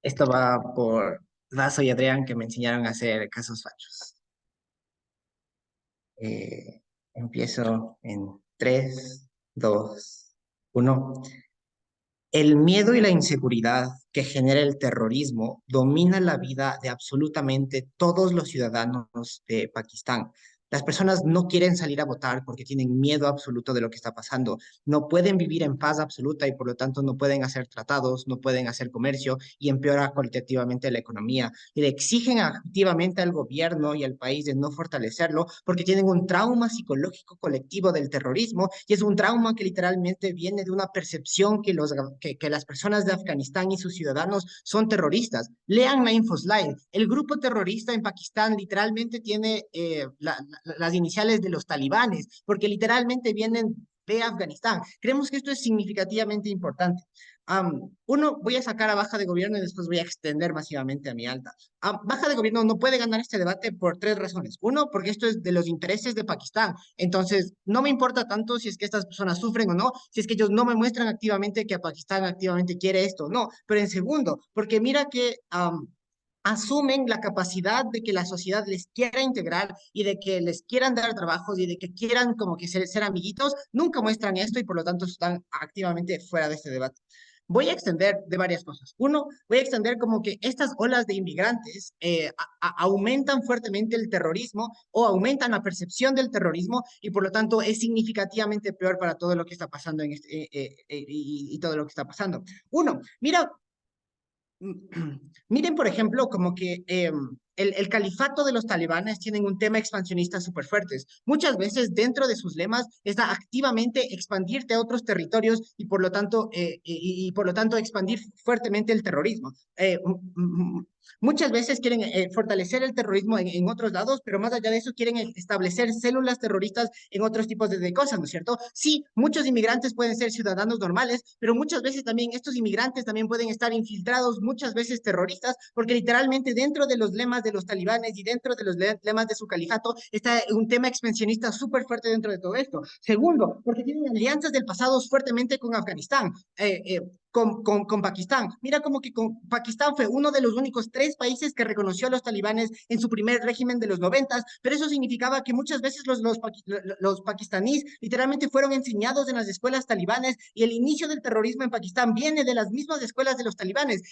Esto va por Dazo y Adrián, que me enseñaron a hacer casos fachos. Empiezo en 3, 2, 1. El miedo y la inseguridad que genera el terrorismo domina la vida de absolutamente todos los ciudadanos de Pakistán. Las personas no quieren salir a votar porque tienen miedo absoluto de lo que está pasando. No pueden vivir en paz absoluta y por lo tanto no pueden hacer tratados, no pueden hacer comercio y empeora cualitativamente la economía. Y le exigen activamente al gobierno y al país de no fortalecerlo porque tienen un trauma psicológico colectivo del terrorismo y es un trauma que literalmente viene de una percepción que las personas de Afganistán y sus ciudadanos son terroristas. Lean la Infoslide. El grupo terrorista en Pakistán literalmente tiene las iniciales de los talibanes, porque literalmente vienen de Afganistán. Creemos que esto es significativamente importante. Uno, voy a sacar a baja de gobierno y después voy a extender masivamente a mi alta. Baja de gobierno no puede ganar este debate por 3 razones. Uno, porque esto es de los intereses de Pakistán. Entonces, no me importa tanto si es que estas personas sufren o no, si es que ellos no me muestran activamente que a Pakistán activamente quiere esto o no. Pero en segundo, porque mira que asumen la capacidad de que la sociedad les quiera integrar y de que les quieran dar trabajos y de que quieran como que ser amiguitos, nunca muestran esto y por lo tanto están activamente fuera de este debate. Voy a extender de varias cosas. Uno, voy a extender como que estas olas de inmigrantes aumentan fuertemente el terrorismo o aumentan la percepción del terrorismo y por lo tanto es significativamente peor para todo lo que está pasando y todo lo que está pasando. Uno, mira, miren, por ejemplo, como que el califato de los talibanes tienen un tema expansionista súper fuertes. Muchas veces dentro de sus lemas está activamente expandirte a otros territorios y por lo tanto expandir fuertemente el terrorismo. Muchas veces quieren fortalecer el terrorismo en otros lados, pero más allá de eso quieren establecer células terroristas en otros tipos de cosas, ¿no es cierto? Sí, muchos inmigrantes pueden ser ciudadanos normales, pero muchas veces también estos inmigrantes también pueden estar infiltrados, muchas veces terroristas, porque literalmente dentro de los lemas de los talibanes y dentro de los lemas de su califato está un tema expansionista súper fuerte dentro de todo esto. Segundo, porque tienen alianzas del pasado fuertemente con Afganistán. Con Pakistán. Mira como que Pakistán fue uno de los únicos 3 países que reconoció a los talibanes en su primer régimen de los 90, pero eso significaba que muchas veces los pakistaníes literalmente fueron enseñados en las escuelas talibanes y el inicio del terrorismo en Pakistán viene de las mismas escuelas de los talibanes.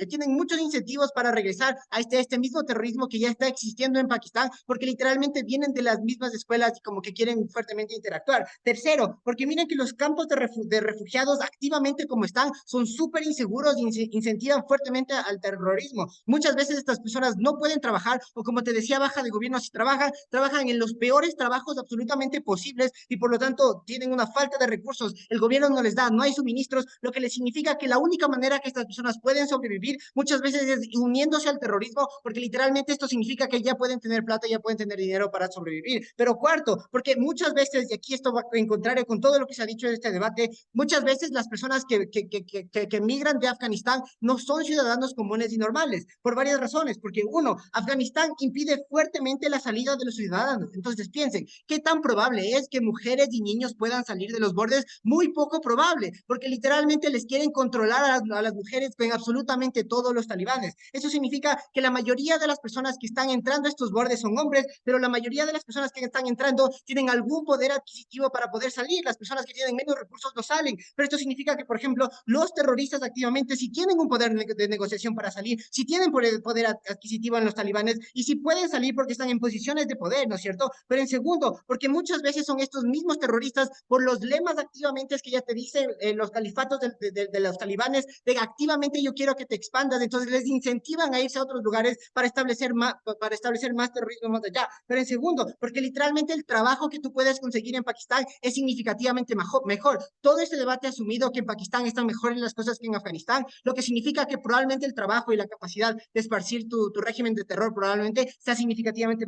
Tienen muchos incentivos para regresar a este mismo terrorismo que ya está existiendo en Pakistán, porque literalmente vienen de las mismas escuelas y como que quieren fuertemente interactuar. Tercero, porque miren que los campos de refugiados activamente como están son súper inseguros y incentivan fuertemente al terrorismo. Muchas veces estas personas no pueden trabajar o como te decía, baja de gobierno, si trabajan en los peores trabajos absolutamente posibles y por lo tanto tienen una falta de recursos. El gobierno no les da, no hay suministros, lo que les significa que la única manera que estas personas pueden sobrevivir muchas veces es uniéndose al terrorismo, porque literalmente esto significa que ya pueden tener plata, ya pueden tener dinero para sobrevivir. Pero cuarto, porque muchas veces, y aquí esto va en contrario con todo lo que se ha dicho en este debate, muchas veces las personas que migran de Afganistán no son ciudadanos comunes y normales, por varias razones, porque uno, Afganistán impide fuertemente la salida de los ciudadanos, entonces piensen, ¿qué tan probable es que mujeres y niños puedan salir de los bordes? Muy poco probable, porque literalmente les quieren controlar a las mujeres con absolutamente todos los talibanes. Eso significa que la mayoría de las personas que están entrando a estos bordes son hombres, pero la mayoría de las personas que están entrando tienen algún poder adquisitivo para poder salir. Las personas que tienen menos recursos no salen, pero esto significa que, por ejemplo, los terroristas activamente si tienen un poder de negociación para salir, si tienen poder adquisitivo en los talibanes y si pueden salir porque están en posiciones de poder, ¿no es cierto? Pero en segundo, porque muchas veces son estos mismos terroristas por los lemas activamente que ya te dicen los califatos de los talibanes, de activamente yo quiero que te expandas, entonces les incentivan a irse a otros lugares para establecer más terrorismo más allá. Pero en segundo, porque literalmente el trabajo que tú puedes conseguir en Pakistán es significativamente mejor. Todo este debate ha asumido que en Pakistán están mejores las cosas que en Afganistán, lo que significa que probablemente el trabajo y la capacidad de esparcir tu régimen de terror probablemente sea significativamente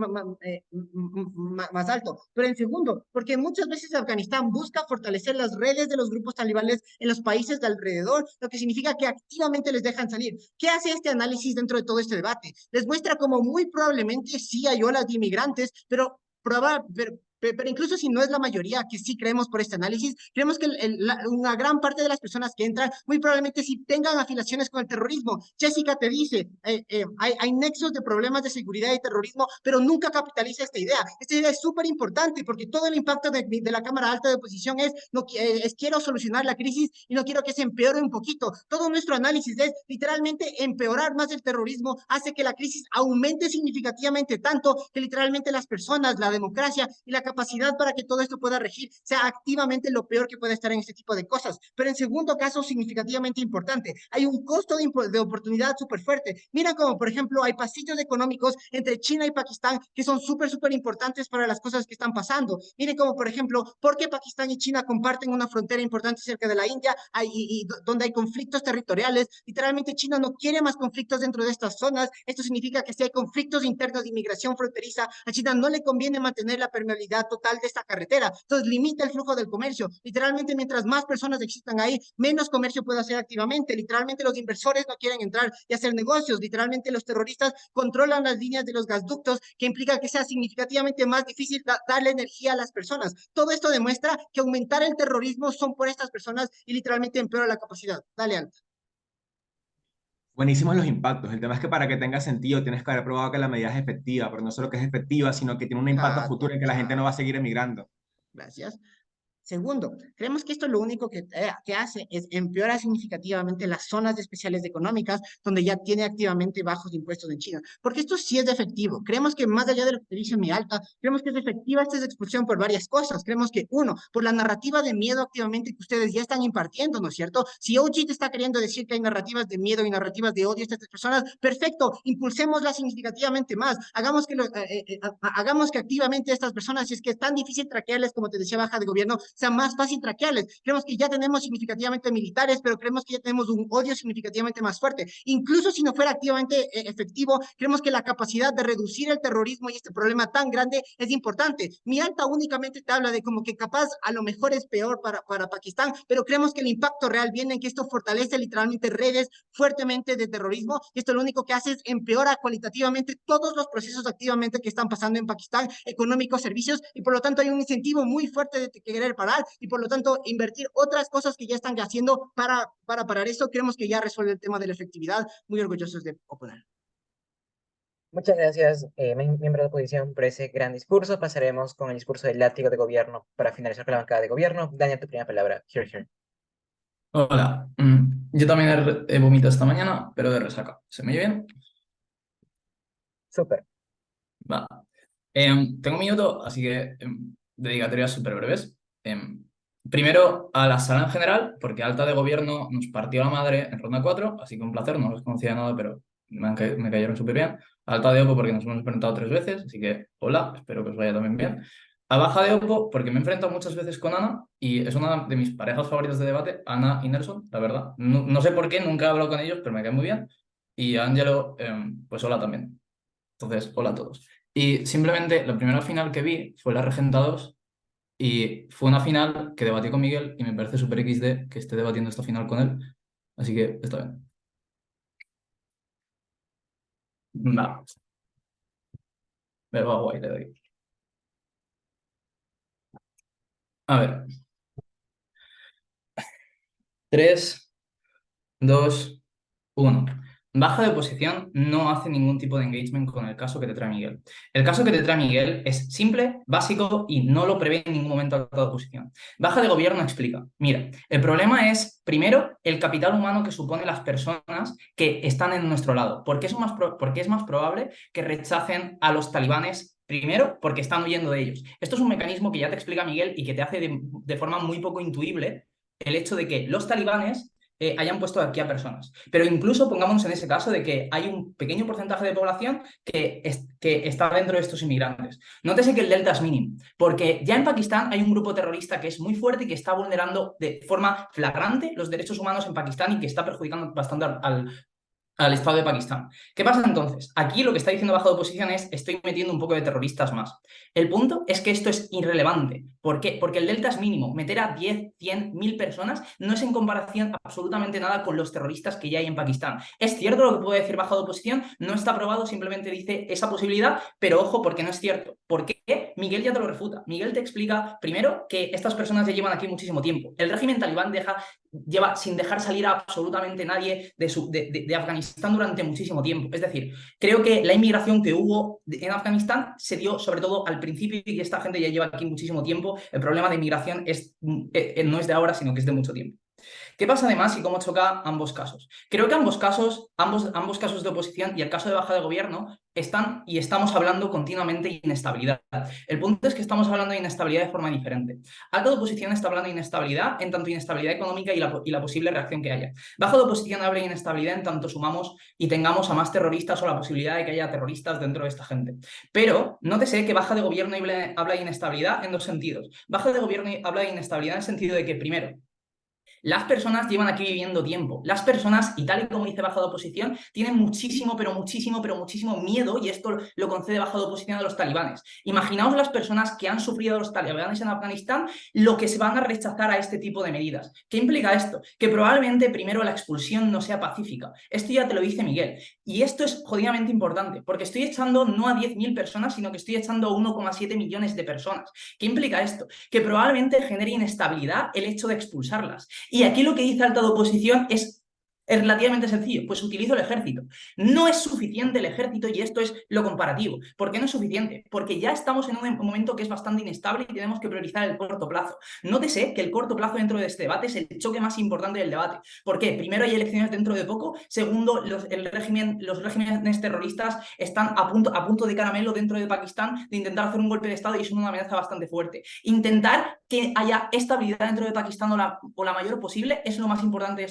más alto. Pero en segundo, porque muchas veces Afganistán busca fortalecer las redes de los grupos talibanes en los países de alrededor, lo que significa que activamente les dejan salir. ¿Qué hace este análisis dentro de todo este debate? Les muestra como muy probablemente sí hay olas de inmigrantes, pero pero incluso si no es la mayoría que sí creemos por este análisis, creemos que una gran parte de las personas que entran muy probablemente sí tengan afiliaciones con el terrorismo. Jessica te dice, hay nexos de problemas de seguridad y terrorismo, pero nunca capitaliza esta idea. Esta idea es súper importante porque todo el impacto de la Cámara Alta de Oposición es quiero solucionar la crisis y no quiero que se empeore un poquito. Todo nuestro análisis es literalmente empeorar más el terrorismo, hace que la crisis aumente significativamente tanto que literalmente las personas, la democracia y la capacidad para que todo esto pueda regir sea activamente lo peor que puede estar en este tipo de cosas. Pero en segundo caso, significativamente importante, hay un costo de oportunidad súper fuerte. Mira como, por ejemplo, hay pasillos económicos entre China y Pakistán que son súper importantes para las cosas que están pasando. Miren como, por ejemplo, ¿por qué Pakistán y China comparten una frontera importante cerca de la India donde hay conflictos territoriales? Literalmente China no quiere más conflictos dentro de estas zonas. Esto significa que si hay conflictos internos de inmigración fronteriza, a China no le conviene mantener la permeabilidad total de esta carretera. Entonces limita el flujo del comercio. Literalmente mientras más personas existan ahí, menos comercio puede hacer activamente. Literalmente los inversores no quieren entrar y hacer negocios. Literalmente los terroristas controlan las líneas de los gasductos, que implica que sea significativamente más difícil darle energía a las personas. Todo esto demuestra que aumentar el terrorismo son por estas personas y literalmente empeora la capacidad. Dale, Ant. Buenísimos los impactos. El tema es que para que tenga sentido tienes que haber probado que la medida es efectiva, pero no solo que es efectiva, sino que tiene un impacto a futuro en que la gente no va a seguir emigrando. Gracias. Segundo, creemos que esto lo único que hace es empeorar significativamente las zonas especiales económicas donde ya tiene activamente bajos impuestos en China. Porque esto sí es efectivo. Creemos que más allá de lo que dice mi alta, creemos que es efectiva esta expulsión por varias cosas. Creemos que, uno, por la narrativa de miedo activamente que ustedes ya están impartiendo, ¿no es cierto? Si OG te está queriendo decir que hay narrativas de miedo y narrativas de odio a estas personas, perfecto, impulsémoslas significativamente más. Hagamos que activamente estas personas, si es que es tan difícil traquearles, como te decía, baja de gobierno, sea más fácil traquearles. Creemos que ya tenemos significativamente militares, pero creemos que ya tenemos un odio significativamente más fuerte. Incluso si no fuera activamente efectivo, creemos que la capacidad de reducir el terrorismo y este problema tan grande es importante. Mi alta únicamente te habla de como que capaz a lo mejor es peor para Pakistán, pero creemos que el impacto real viene en que esto fortalece literalmente redes fuertemente de terrorismo y esto lo único que hace es empeora cualitativamente todos los procesos activamente que están pasando en Pakistán, económicos, servicios, y por lo tanto hay un incentivo muy fuerte de querer parar y por lo tanto invertir otras cosas que ya están haciendo para parar esto. Creemos que ya resuelve el tema de la efectividad. Muy orgullosos de oponer. Muchas gracias, miembro de la oposición, por ese gran discurso. Pasaremos con el discurso del látigo de gobierno para finalizar con la bancada de gobierno. Daniel, tu primera palabra. Here, here. Hola, yo también he vomitado esta mañana, pero de resaca. ¿Se me oye bien? Súper. Va. Tengo un minuto, así que dedicatorias súper breves. Primero, a la sala en general, porque Alta de Gobierno nos partió la madre en ronda 4, así que un placer, no los conocía de nada, pero me cayeron súper bien. Alta de Opo, porque nos hemos enfrentado 3 veces, así que hola, espero que os vaya también bien. A Baja de Opo, porque me he enfrentado muchas veces con Ana y es una de mis parejas favoritas de debate, Ana y Nelson, la verdad. No sé por qué, nunca he hablado con ellos, pero me caen muy bien. Y a Ángelo, pues hola también. Entonces, hola a todos. Y simplemente la primera final que vi fue la Regenta 2 y fue una final que debatí con Miguel y me parece súper XD que esté debatiendo esta final con él. Así que está bien. Va. Me va guay, le doy. A ver. 3, 2, 1. baja de oposición no hace ningún tipo de engagement con el caso que te trae Miguel. El caso que te trae Miguel es simple, básico y no lo prevé en ningún momento alta de oposición. Baja de gobierno explica, mira, el problema es, primero, el capital humano que suponen las personas que están en nuestro lado. Porque es más probable que rechacen a los talibanes. Primero, porque están huyendo de ellos. Esto es un mecanismo que ya te explica Miguel y que te hace de forma muy poco intuible el hecho de que los talibanes hayan puesto aquí a personas. Pero incluso pongámonos en ese caso de que hay un pequeño porcentaje de población que está dentro de estos inmigrantes. Nótese que el delta es mínimo, porque ya en Pakistán hay un grupo terrorista que es muy fuerte y que está vulnerando de forma flagrante los derechos humanos en Pakistán y que está perjudicando bastante al Estado de Pakistán. ¿Qué pasa entonces? Aquí lo que está diciendo baja de oposición es estoy metiendo un poco de terroristas más. El punto es que esto es irrelevante. ¿Por qué? Porque el delta es mínimo. Meter a 10, 100, 1000 personas no es en comparación absolutamente nada con los terroristas que ya hay en Pakistán. Es cierto lo que puede decir baja de oposición, no está aprobado, simplemente dice esa posibilidad, pero ojo porque no es cierto. ¿Por qué? Miguel ya te lo refuta. Miguel te explica, primero, que estas personas ya llevan aquí muchísimo tiempo. El régimen talibán lleva sin dejar salir a absolutamente nadie de Afganistán durante muchísimo tiempo. Es decir, creo que la inmigración que hubo en Afganistán se dio sobre todo al principio y esta gente ya lleva aquí muchísimo tiempo. El problema de inmigración no es de ahora, sino que es de mucho tiempo. ¿Qué pasa además y cómo choca ambos casos? Creo que ambos casos de oposición y el caso de baja de gobierno estamos hablando continuamente de inestabilidad. El punto es que estamos hablando de inestabilidad de forma diferente. Alta de oposición está hablando de inestabilidad en tanto inestabilidad económica y la posible reacción que haya. Baja de oposición habla de inestabilidad en tanto sumamos y tengamos a más terroristas o la posibilidad de que haya terroristas dentro de esta gente. Pero nótese que baja de gobierno habla de inestabilidad en dos sentidos. Baja de gobierno habla de inestabilidad en el sentido de que, primero, las personas llevan aquí viviendo tiempo. Las personas, y tal y como dice baja de oposición, tienen muchísimo, pero muchísimo, pero muchísimo miedo, y esto lo concede baja de oposición a los talibanes. Imaginaos las personas que han sufrido a los talibanes en Afganistán, lo que se van a rechazar a este tipo de medidas. ¿Qué implica esto? Que probablemente primero la expulsión no sea pacífica. Esto ya te lo dice Miguel. Y esto es jodidamente importante, porque estoy echando no a 10.000 personas, sino que estoy echando a 1,7 millones de personas. ¿Qué implica esto? Que probablemente genere inestabilidad el hecho de expulsarlas. Y aquí lo que dice alta de oposición es relativamente sencillo, pues utilizo el ejército. No es suficiente el ejército y esto es lo comparativo. ¿Por qué no es suficiente? Porque ya estamos en un momento que es bastante inestable y tenemos que priorizar el corto plazo. Nótese que el corto plazo dentro de este debate es el choque más importante del debate. ¿Por qué? Primero, hay elecciones dentro de poco. Segundo, los regímenes terroristas están a punto de caramelo dentro de Pakistán de intentar hacer un golpe de Estado y es una amenaza bastante fuerte. Intentar que haya estabilidad dentro de Pakistán o la mayor posible es lo más importante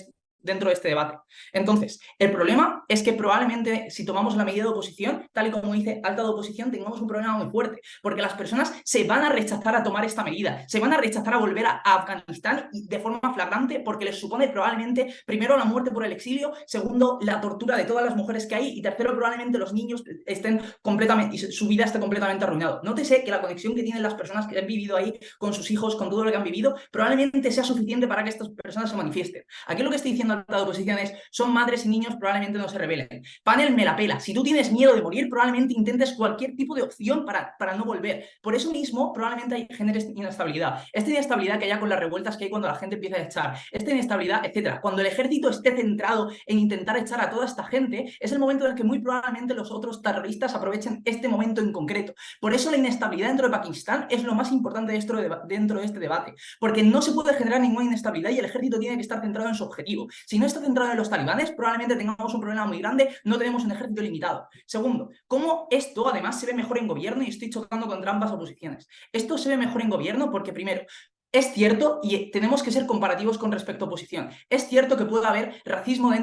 dentro de este debate. Entonces, el problema es que probablemente si tomamos la medida de oposición, tal y como dice alta de oposición, tengamos un problema muy fuerte, porque las personas se van a rechazar a tomar esta medida, se van a rechazar a volver a Afganistán de forma flagrante porque les supone probablemente, primero, la muerte por el exilio, segundo, la tortura de todas las mujeres que hay y tercero, probablemente los niños estén completamente, y su vida esté completamente arruinada. Nótese que la conexión que tienen las personas que han vivido ahí con sus hijos, con todo lo que han vivido, probablemente sea suficiente para que estas personas se manifiesten. Aquí lo que estoy diciendo alta de oposición es, son madres y niños, probablemente no se rebelen. Panel me la pela. Si tú tienes miedo de morir, probablemente intentes cualquier tipo de opción para no volver. Por eso mismo, probablemente genere inestabilidad. Esta inestabilidad que haya con las revueltas que hay cuando la gente empieza a echar, esta inestabilidad, etcétera. Cuando el ejército esté centrado en intentar echar a toda esta gente, es el momento en el que muy probablemente los otros terroristas aprovechen este momento en concreto. Por eso la inestabilidad dentro de Pakistán es lo más importante dentro de este debate, porque no se puede generar ninguna inestabilidad y el ejército tiene que estar centrado en su objetivo. Si no está centrado en los talibanes, probablemente tengamos un problema muy grande, no tenemos un ejército limitado. Segundo, ¿cómo esto además se ve mejor en gobierno? Y estoy chocando contra ambas oposiciones. Esto se ve mejor en gobierno porque, primero, es cierto, y tenemos que ser comparativos con respecto a oposición, es cierto que puede haber racismo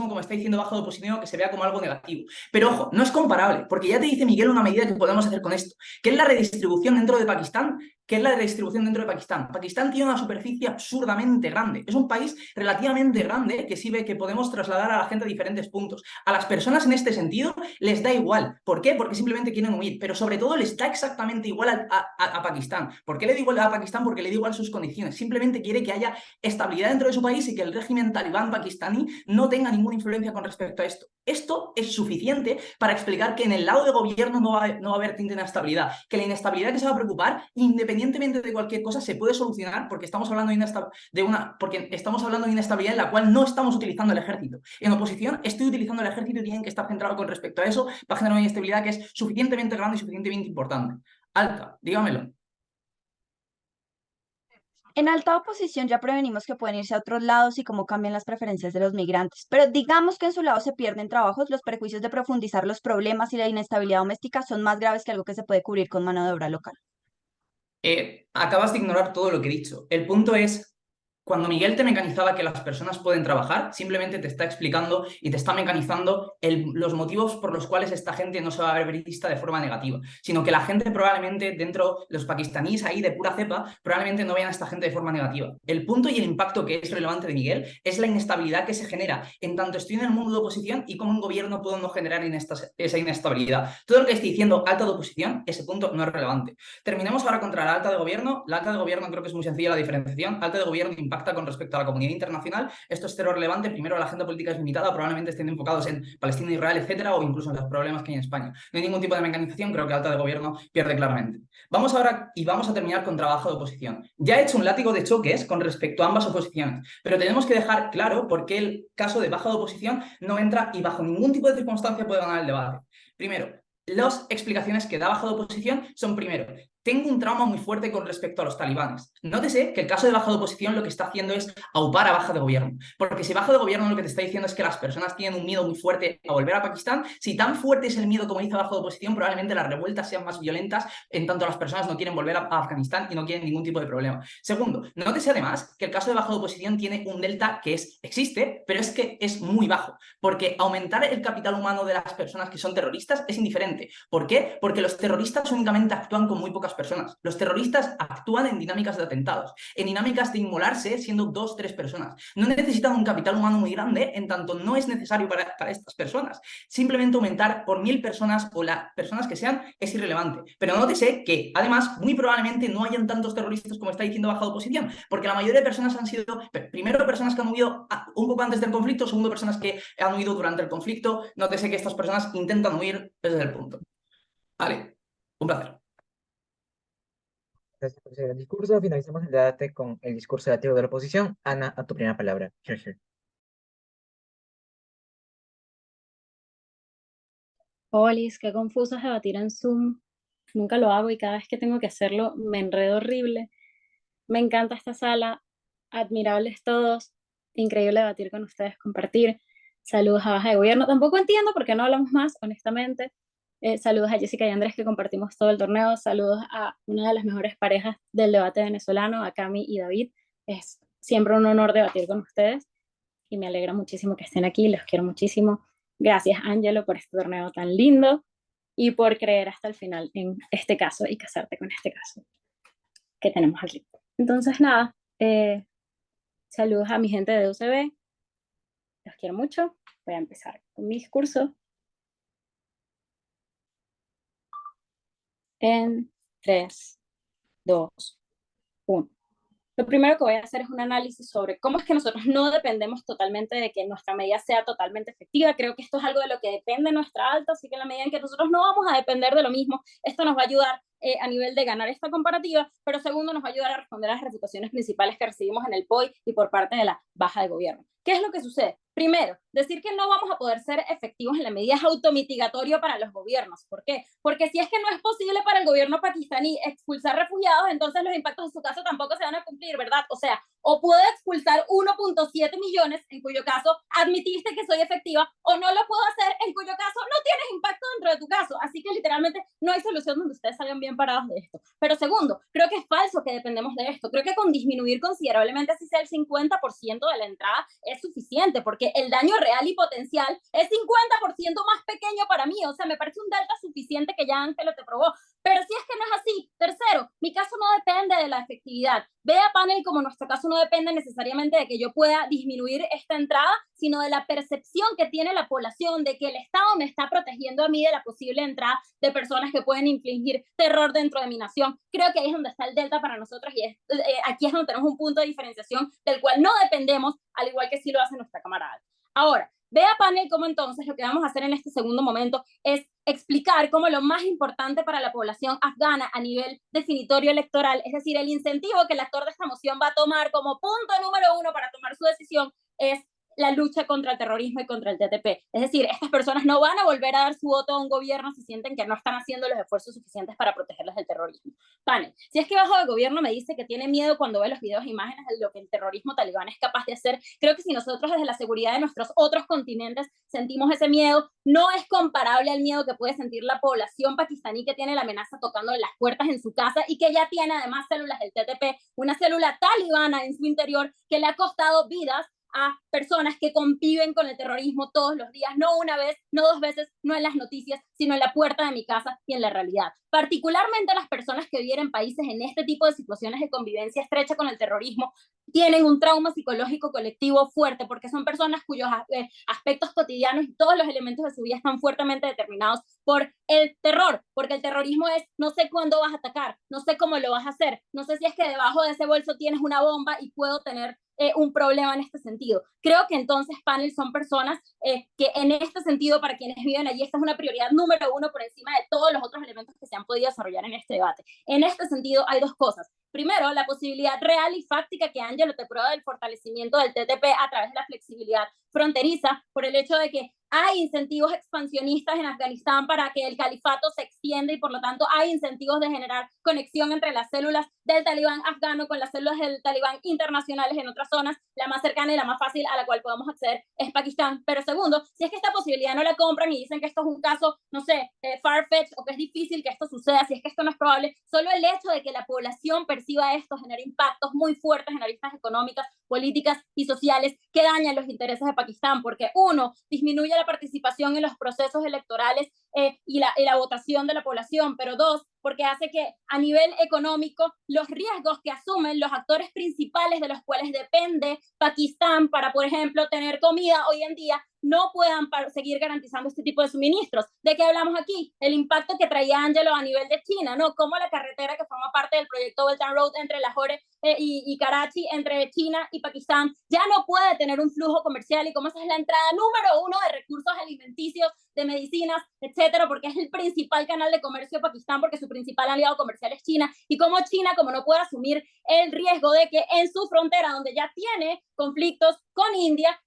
como está diciendo baja de oposición, que se vea como algo negativo. Pero ojo, no es comparable, porque ya te dice Miguel una medida que podemos hacer con esto, que es la redistribución dentro de Pakistán, Pakistán tiene una superficie absurdamente grande. Es un país relativamente grande que sí ve que podemos trasladar a la gente a diferentes puntos. A las personas en este sentido les da igual. ¿Por qué? Porque simplemente quieren huir. Pero sobre todo les da exactamente igual a Pakistán. ¿Por qué le da igual a Pakistán? Porque le da igual sus condiciones. Simplemente quiere que haya estabilidad dentro de su país y que el régimen talibán pakistaní pakistaní no tenga ninguna influencia con respecto a esto. Esto es suficiente para explicar que en el lado de gobierno no va a haber tinte de inestabilidad, que la inestabilidad que se va a preocupar, independientemente de cualquier cosa, se puede solucionar porque estamos hablando de inestabilidad en la cual no estamos utilizando el ejército. En oposición estoy utilizando el ejército y tienen que estar centrados con respecto a eso, va a generar una inestabilidad que es suficientemente grande y suficientemente importante. Alta, dígamelo. En alta oposición ya prevenimos que pueden irse a otros lados y cómo cambian las preferencias de los migrantes, pero digamos que en su lado se pierden trabajos, los prejuicios de profundizar los problemas y la inestabilidad doméstica son más graves que algo que se puede cubrir con mano de obra local. Acabas de ignorar todo lo que he dicho. El punto es, cuando Miguel te mecanizaba que las personas pueden trabajar, simplemente te está explicando y te está mecanizando los motivos por los cuales esta gente no se va a ver vista de forma negativa, sino que la gente probablemente dentro, los pakistaníes ahí de pura cepa, probablemente no vean a esta gente de forma negativa. El punto y el impacto que es relevante de Miguel es la inestabilidad que se genera en tanto estoy en el mundo de oposición y cómo un gobierno puede no generar esa inestabilidad. Todo lo que estoy diciendo alta de oposición, ese punto no es relevante. Terminemos ahora contra la alta de gobierno. La alta de gobierno creo que es muy sencilla la diferenciación. Alta de gobierno impacta con respecto a la comunidad internacional. Esto es cero relevante. Primero, la agenda política es limitada, probablemente estén enfocados en Palestina, Israel, etcétera, o incluso en los problemas que hay en España. No hay ningún tipo de mecanización, creo que alta de gobierno pierde claramente. Vamos ahora y vamos a terminar con trabajo de oposición. Ya he hecho un látigo de choques con respecto a ambas oposiciones, pero tenemos que dejar claro por qué el caso de baja de oposición no entra y bajo ningún tipo de circunstancia puede ganar el debate. Primero, las explicaciones que da baja de oposición son, primero, tengo un trauma muy fuerte con respecto a los talibanes. Nótese que el caso de baja de oposición lo que está haciendo es aupar a baja de gobierno. Porque si baja de gobierno lo que te está diciendo es que las personas tienen un miedo muy fuerte a volver a Pakistán, si tan fuerte es el miedo como dice baja de oposición, probablemente las revueltas sean más violentas en tanto las personas no quieren volver a Afganistán y no quieren ningún tipo de problema. Segundo, nótese además que el caso de baja de oposición tiene un delta que existe, pero es que es muy bajo. Porque aumentar el capital humano de las personas que son terroristas es indiferente. ¿Por qué? Porque los terroristas únicamente actúan con muy pocas personas. Los terroristas actúan en dinámicas de atentados, en dinámicas de inmolarse siendo 2, 3 personas. No necesitan un capital humano muy grande, en tanto no es necesario para estas personas. Simplemente aumentar por 1000 personas o las personas que sean es irrelevante. Pero nótese que, además, muy probablemente no hayan tantos terroristas como está diciendo baja de oposición, porque la mayoría de personas han sido, primero, personas que han huido un poco antes del conflicto, segundo, personas que han huido durante el conflicto. Nótese que estas personas intentan huir desde el punto. Vale, un placer. Gracias por ese gran discurso. Finalizamos el debate con el discurso relativo de la oposición. Ana, a tu primera palabra. Here, here. Olis, qué confuso es debatir en Zoom. Nunca lo hago y cada vez que tengo que hacerlo me enredo horrible. Me encanta esta sala, admirables todos, increíble debatir con ustedes, compartir. Saludos a Baja de Gobierno. Tampoco entiendo por qué no hablamos más, honestamente. Saludos a Jessica y Andrés, que compartimos todo el torneo. Saludos a una de las mejores parejas del debate venezolano, a Cami y David. Es siempre un honor debatir con ustedes y me alegra muchísimo que estén aquí, los quiero muchísimo. Gracias, Ángelo, por este torneo tan lindo y por creer hasta el final en este caso y casarte con este caso que tenemos aquí. Entonces, nada, saludos a mi gente de UCB, los quiero mucho. Voy a empezar con mi discurso. En 3, 2, 1. Lo primero que voy a hacer es un análisis sobre cómo es que nosotros no dependemos totalmente de que nuestra medida sea totalmente efectiva. Creo que esto es algo de lo que depende nuestra alta, así que en la medida en que nosotros no vamos a depender de lo mismo, esto nos va a ayudar a nivel de ganar esta comparativa, pero segundo nos va a ayudar a responder a las refutaciones principales que recibimos en el POI y por parte de la baja de gobierno. ¿Qué es lo que sucede? Primero, decir que no vamos a poder ser efectivos en la medida es automitigatorio para los gobiernos. ¿Por qué? Porque si es que no es posible para el gobierno pakistaní expulsar refugiados, entonces los impactos en su caso tampoco se van a cumplir, ¿verdad? O sea, o puedo expulsar 1.7 millones, en cuyo caso admitiste que soy efectiva, o no lo puedo hacer, en cuyo caso no tienes impacto dentro de tu caso. Así que literalmente no hay solución donde ustedes salgan bien parados de esto. Pero segundo, creo que es falso que dependemos de esto. Creo que con disminuir considerablemente, así sea el 50% de la entrada, es suficiente, porque el daño real y potencial es 50% más pequeño para mí. O sea, me parece un delta suficiente que ya Ángelo te probó. Pero si es que no es así, tercero, mi caso no depende de la efectividad. Vea, panel, como nuestro caso no depende necesariamente de que yo pueda disminuir esta entrada, sino de la percepción que tiene la población de que el Estado me está protegiendo a mí de la posible entrada de personas que pueden infligir terror dentro de mi nación. Creo que ahí es donde está el delta para nosotros y aquí es donde tenemos un punto de diferenciación del cual no dependemos, al igual que sí lo hace nuestra camarada. Ahora, vea panel cómo entonces lo que vamos a hacer en este segundo momento es explicar cómo lo más importante para la población afgana a nivel definitorio electoral, es decir, el incentivo que el actor de esta moción va a tomar como punto número 1 para tomar su decisión es la lucha contra el terrorismo y contra el TTP. Es decir, estas personas no van a volver a dar su voto a un gobierno si sienten que no están haciendo los esfuerzos suficientes para protegerlos del terrorismo. Panel, si es que bajo el gobierno me dice que tiene miedo cuando ve los videos e imágenes de lo que el terrorismo talibán es capaz de hacer, creo que si nosotros desde la seguridad de nuestros otros continentes sentimos ese miedo, no es comparable al miedo que puede sentir la población pakistaní que tiene la amenaza tocando las puertas en su casa y que ya tiene además células del TTP, una célula talibana en su interior que le ha costado vidas a personas que conviven con el terrorismo todos los días, no una vez, no dos veces, no en las noticias, sino en la puerta de mi casa y en la realidad. Particularmente las personas que viven en países en este tipo de situaciones de convivencia estrecha con el terrorismo tienen un trauma psicológico colectivo fuerte porque son personas cuyos aspectos cotidianos y todos los elementos de su vida están fuertemente determinados por el terror, porque el terrorismo es no sé cuándo vas a atacar, no sé cómo lo vas a hacer, no sé si es que debajo de ese bolso tienes una bomba y puedo tener un problema en este sentido. Creo que entonces panel son personas que en este sentido para quienes viven allí esta es una prioridad número 1 por encima de todos los otros elementos que se han podido desarrollar en este debate. En este sentido hay dos cosas. Primero, la posibilidad real y fáctica que Ángelo te prueba del fortalecimiento del TTP a través de la flexibilidad fronteriza por el hecho de que hay incentivos expansionistas en Afganistán para que el califato se extienda y por lo tanto hay incentivos de generar conexión entre las células del talibán afgano con las células del talibán internacionales en otras zonas. La más cercana y la más fácil a la cual podemos acceder es Pakistán. Pero segundo, si es que esta posibilidad no la compran y dicen que esto es un caso, no sé, far-fetched o que es difícil que esto suceda, si es que esto no es probable, solo el hecho de que la población perciba esto genera impactos muy fuertes en aristas económicas, políticas y sociales que dañan los intereses de Pakistán, porque uno, disminuye la participación en los procesos electorales y la votación de la población, pero dos, porque hace que a nivel económico los riesgos que asumen los actores principales de los cuales depende Pakistán para, por ejemplo, tener comida hoy en día, no puedan seguir garantizando este tipo de suministros. ¿De qué hablamos aquí? El impacto que traía Ángelo a nivel de China, ¿no? Como la carretera que forma parte del proyecto Belt and Road entre Lahore y Karachi, entre China y Pakistán, ya no puede tener un flujo comercial y cómo esa es la entrada número 1 de recursos alimenticios, de medicinas, etcétera, porque es el principal canal de comercio de Pakistán, porque su principal aliado comercial es China, y como China, como no puede asumir el riesgo de que en su frontera, donde ya tiene conflictos con India,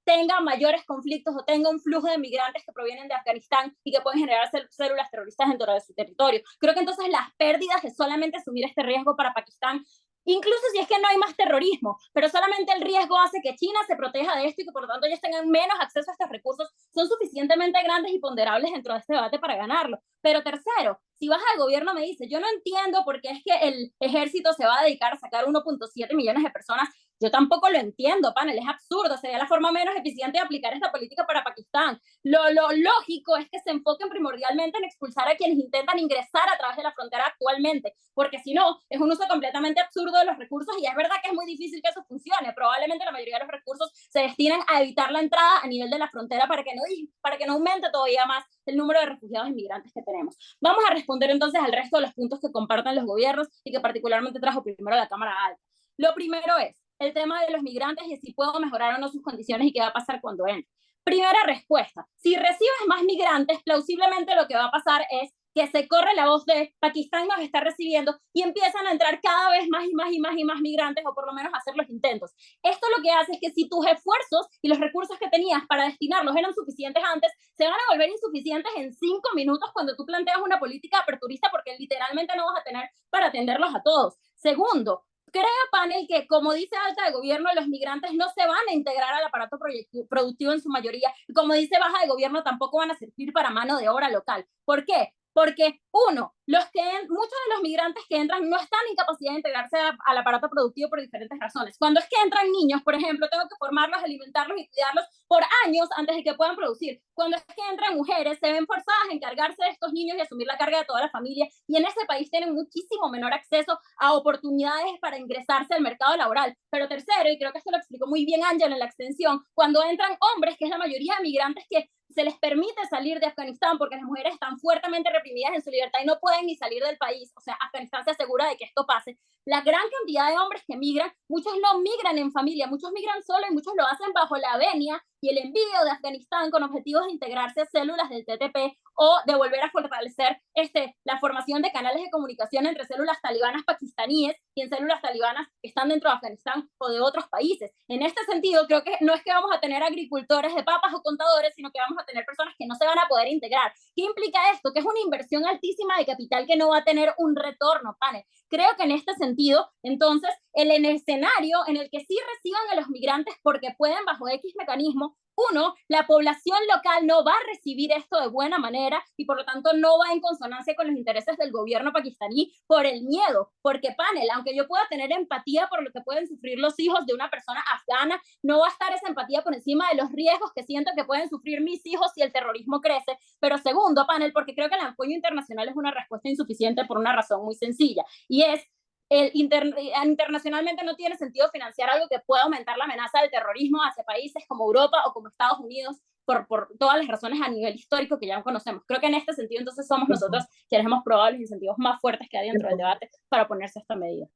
tenga mayores conflictos o tenga un flujo de migrantes que provienen de Afganistán y que pueden generar células terroristas dentro de su territorio. Creo que entonces las pérdidas de solamente asumir este riesgo para Pakistán, incluso si es que no hay más terrorismo, pero solamente el riesgo hace que China se proteja de esto y que por lo tanto ellos tengan menos acceso a estos recursos, son suficientemente grandes y ponderables dentro de este debate para ganarlo. Pero tercero, si vas al gobierno me dice, yo no entiendo por qué es que el ejército se va a dedicar a sacar 1.7 millones de personas. Yo tampoco lo entiendo, panel, es absurdo, sería la forma menos eficiente de aplicar esta política para Pakistán. Lo lógico es que se enfoquen primordialmente en expulsar a quienes intentan ingresar a través de la frontera actualmente, porque si no, es un uso completamente absurdo de los recursos y es verdad que es muy difícil que eso funcione. Probablemente la mayoría de los recursos se destinan a evitar la entrada a nivel de la frontera para que no aumente todavía más el número de refugiados y migrantes que tenemos. Vamos a responder entonces al resto de los puntos que comparten los gobiernos y que particularmente trajo primero la Cámara Alta. Lo primero es el tema de los migrantes y si puedo mejorar o no sus condiciones y qué va a pasar cuando entren. Primera respuesta, si recibes más migrantes, plausiblemente lo que va a pasar es que se corre la voz de Pakistán nos está recibiendo y empiezan a entrar cada vez más y más y más y más migrantes o por lo menos hacer los intentos. Esto lo que hace es que si tus esfuerzos y los recursos que tenías para destinarlos eran suficientes antes, se van a volver insuficientes en 5 minutos cuando tú planteas una política aperturista porque literalmente no vas a tener para atenderlos a todos. Segundo, creo, panel, que como dice Alta de Gobierno, los migrantes no se van a integrar al aparato productivo en su mayoría. Y como dice Baja de Gobierno, tampoco van a servir para mano de obra local. ¿Por qué? Porque, uno, muchos de los migrantes que entran no están en capacidad de integrarse al aparato productivo por diferentes razones. Cuando es que entran niños, por ejemplo, tengo que formarlos, alimentarlos y cuidarlos por años antes de que puedan producir. Cuando es que entran mujeres, se ven forzadas a encargarse de estos niños y asumir la carga de toda la familia, y en ese país tienen muchísimo menor acceso a oportunidades para ingresarse al mercado laboral. Pero tercero, y creo que esto lo explicó muy bien Ángel en la extensión, cuando entran hombres, que es la mayoría de migrantes que se les permite salir de Afganistán porque las mujeres están fuertemente reprimidas en su libertad y no pueden ni salir del país, o sea, Afganistán se asegura de que esto pase. La gran cantidad de hombres que migran, muchos no migran en familia, muchos migran solo y muchos lo hacen bajo la venia y el envío de Afganistán con objetivos de integrarse a células del TTP o de volver a fortalecer la formación de canales de comunicación entre células talibanas pakistaníes y en células talibanas que están dentro de Afganistán o de otros países. En este sentido, creo que no es que vamos a tener agricultores de papas o contadores, sino que vamos a tener personas que no se van a poder integrar. ¿Qué implica esto? Que es una inversión altísima de capital que no va a tener un retorno, panel. Creo que en este sentido, entonces, en el escenario en el que sí reciban a los migrantes porque pueden bajo X mecanismo, uno, la población local no va a recibir esto de buena manera y por lo tanto no va en consonancia con los intereses del gobierno pakistaní por el miedo, porque panel, aunque yo pueda tener empatía por lo que pueden sufrir los hijos de una persona afgana, no va a estar esa empatía por encima de los riesgos que siento que pueden sufrir mis hijos si el terrorismo crece. Pero segundo, panel, porque creo que el apoyo internacional es una respuesta insuficiente por una razón muy sencilla, y es internacionalmente no tiene sentido financiar algo que pueda aumentar la amenaza del terrorismo hacia países como Europa o como Estados Unidos por todas las razones a nivel histórico que ya conocemos. Creo que en este sentido entonces somos nosotros quienes hemos probado los incentivos más fuertes que hay dentro del debate para oponerse a esta medida.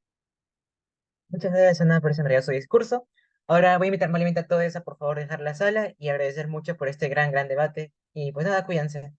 Muchas gracias, Ana, por ese maravilloso discurso. Ahora voy a invitar malamente a todos a por favor dejar la sala y agradecer mucho por este gran debate. Y pues nada, cuídense.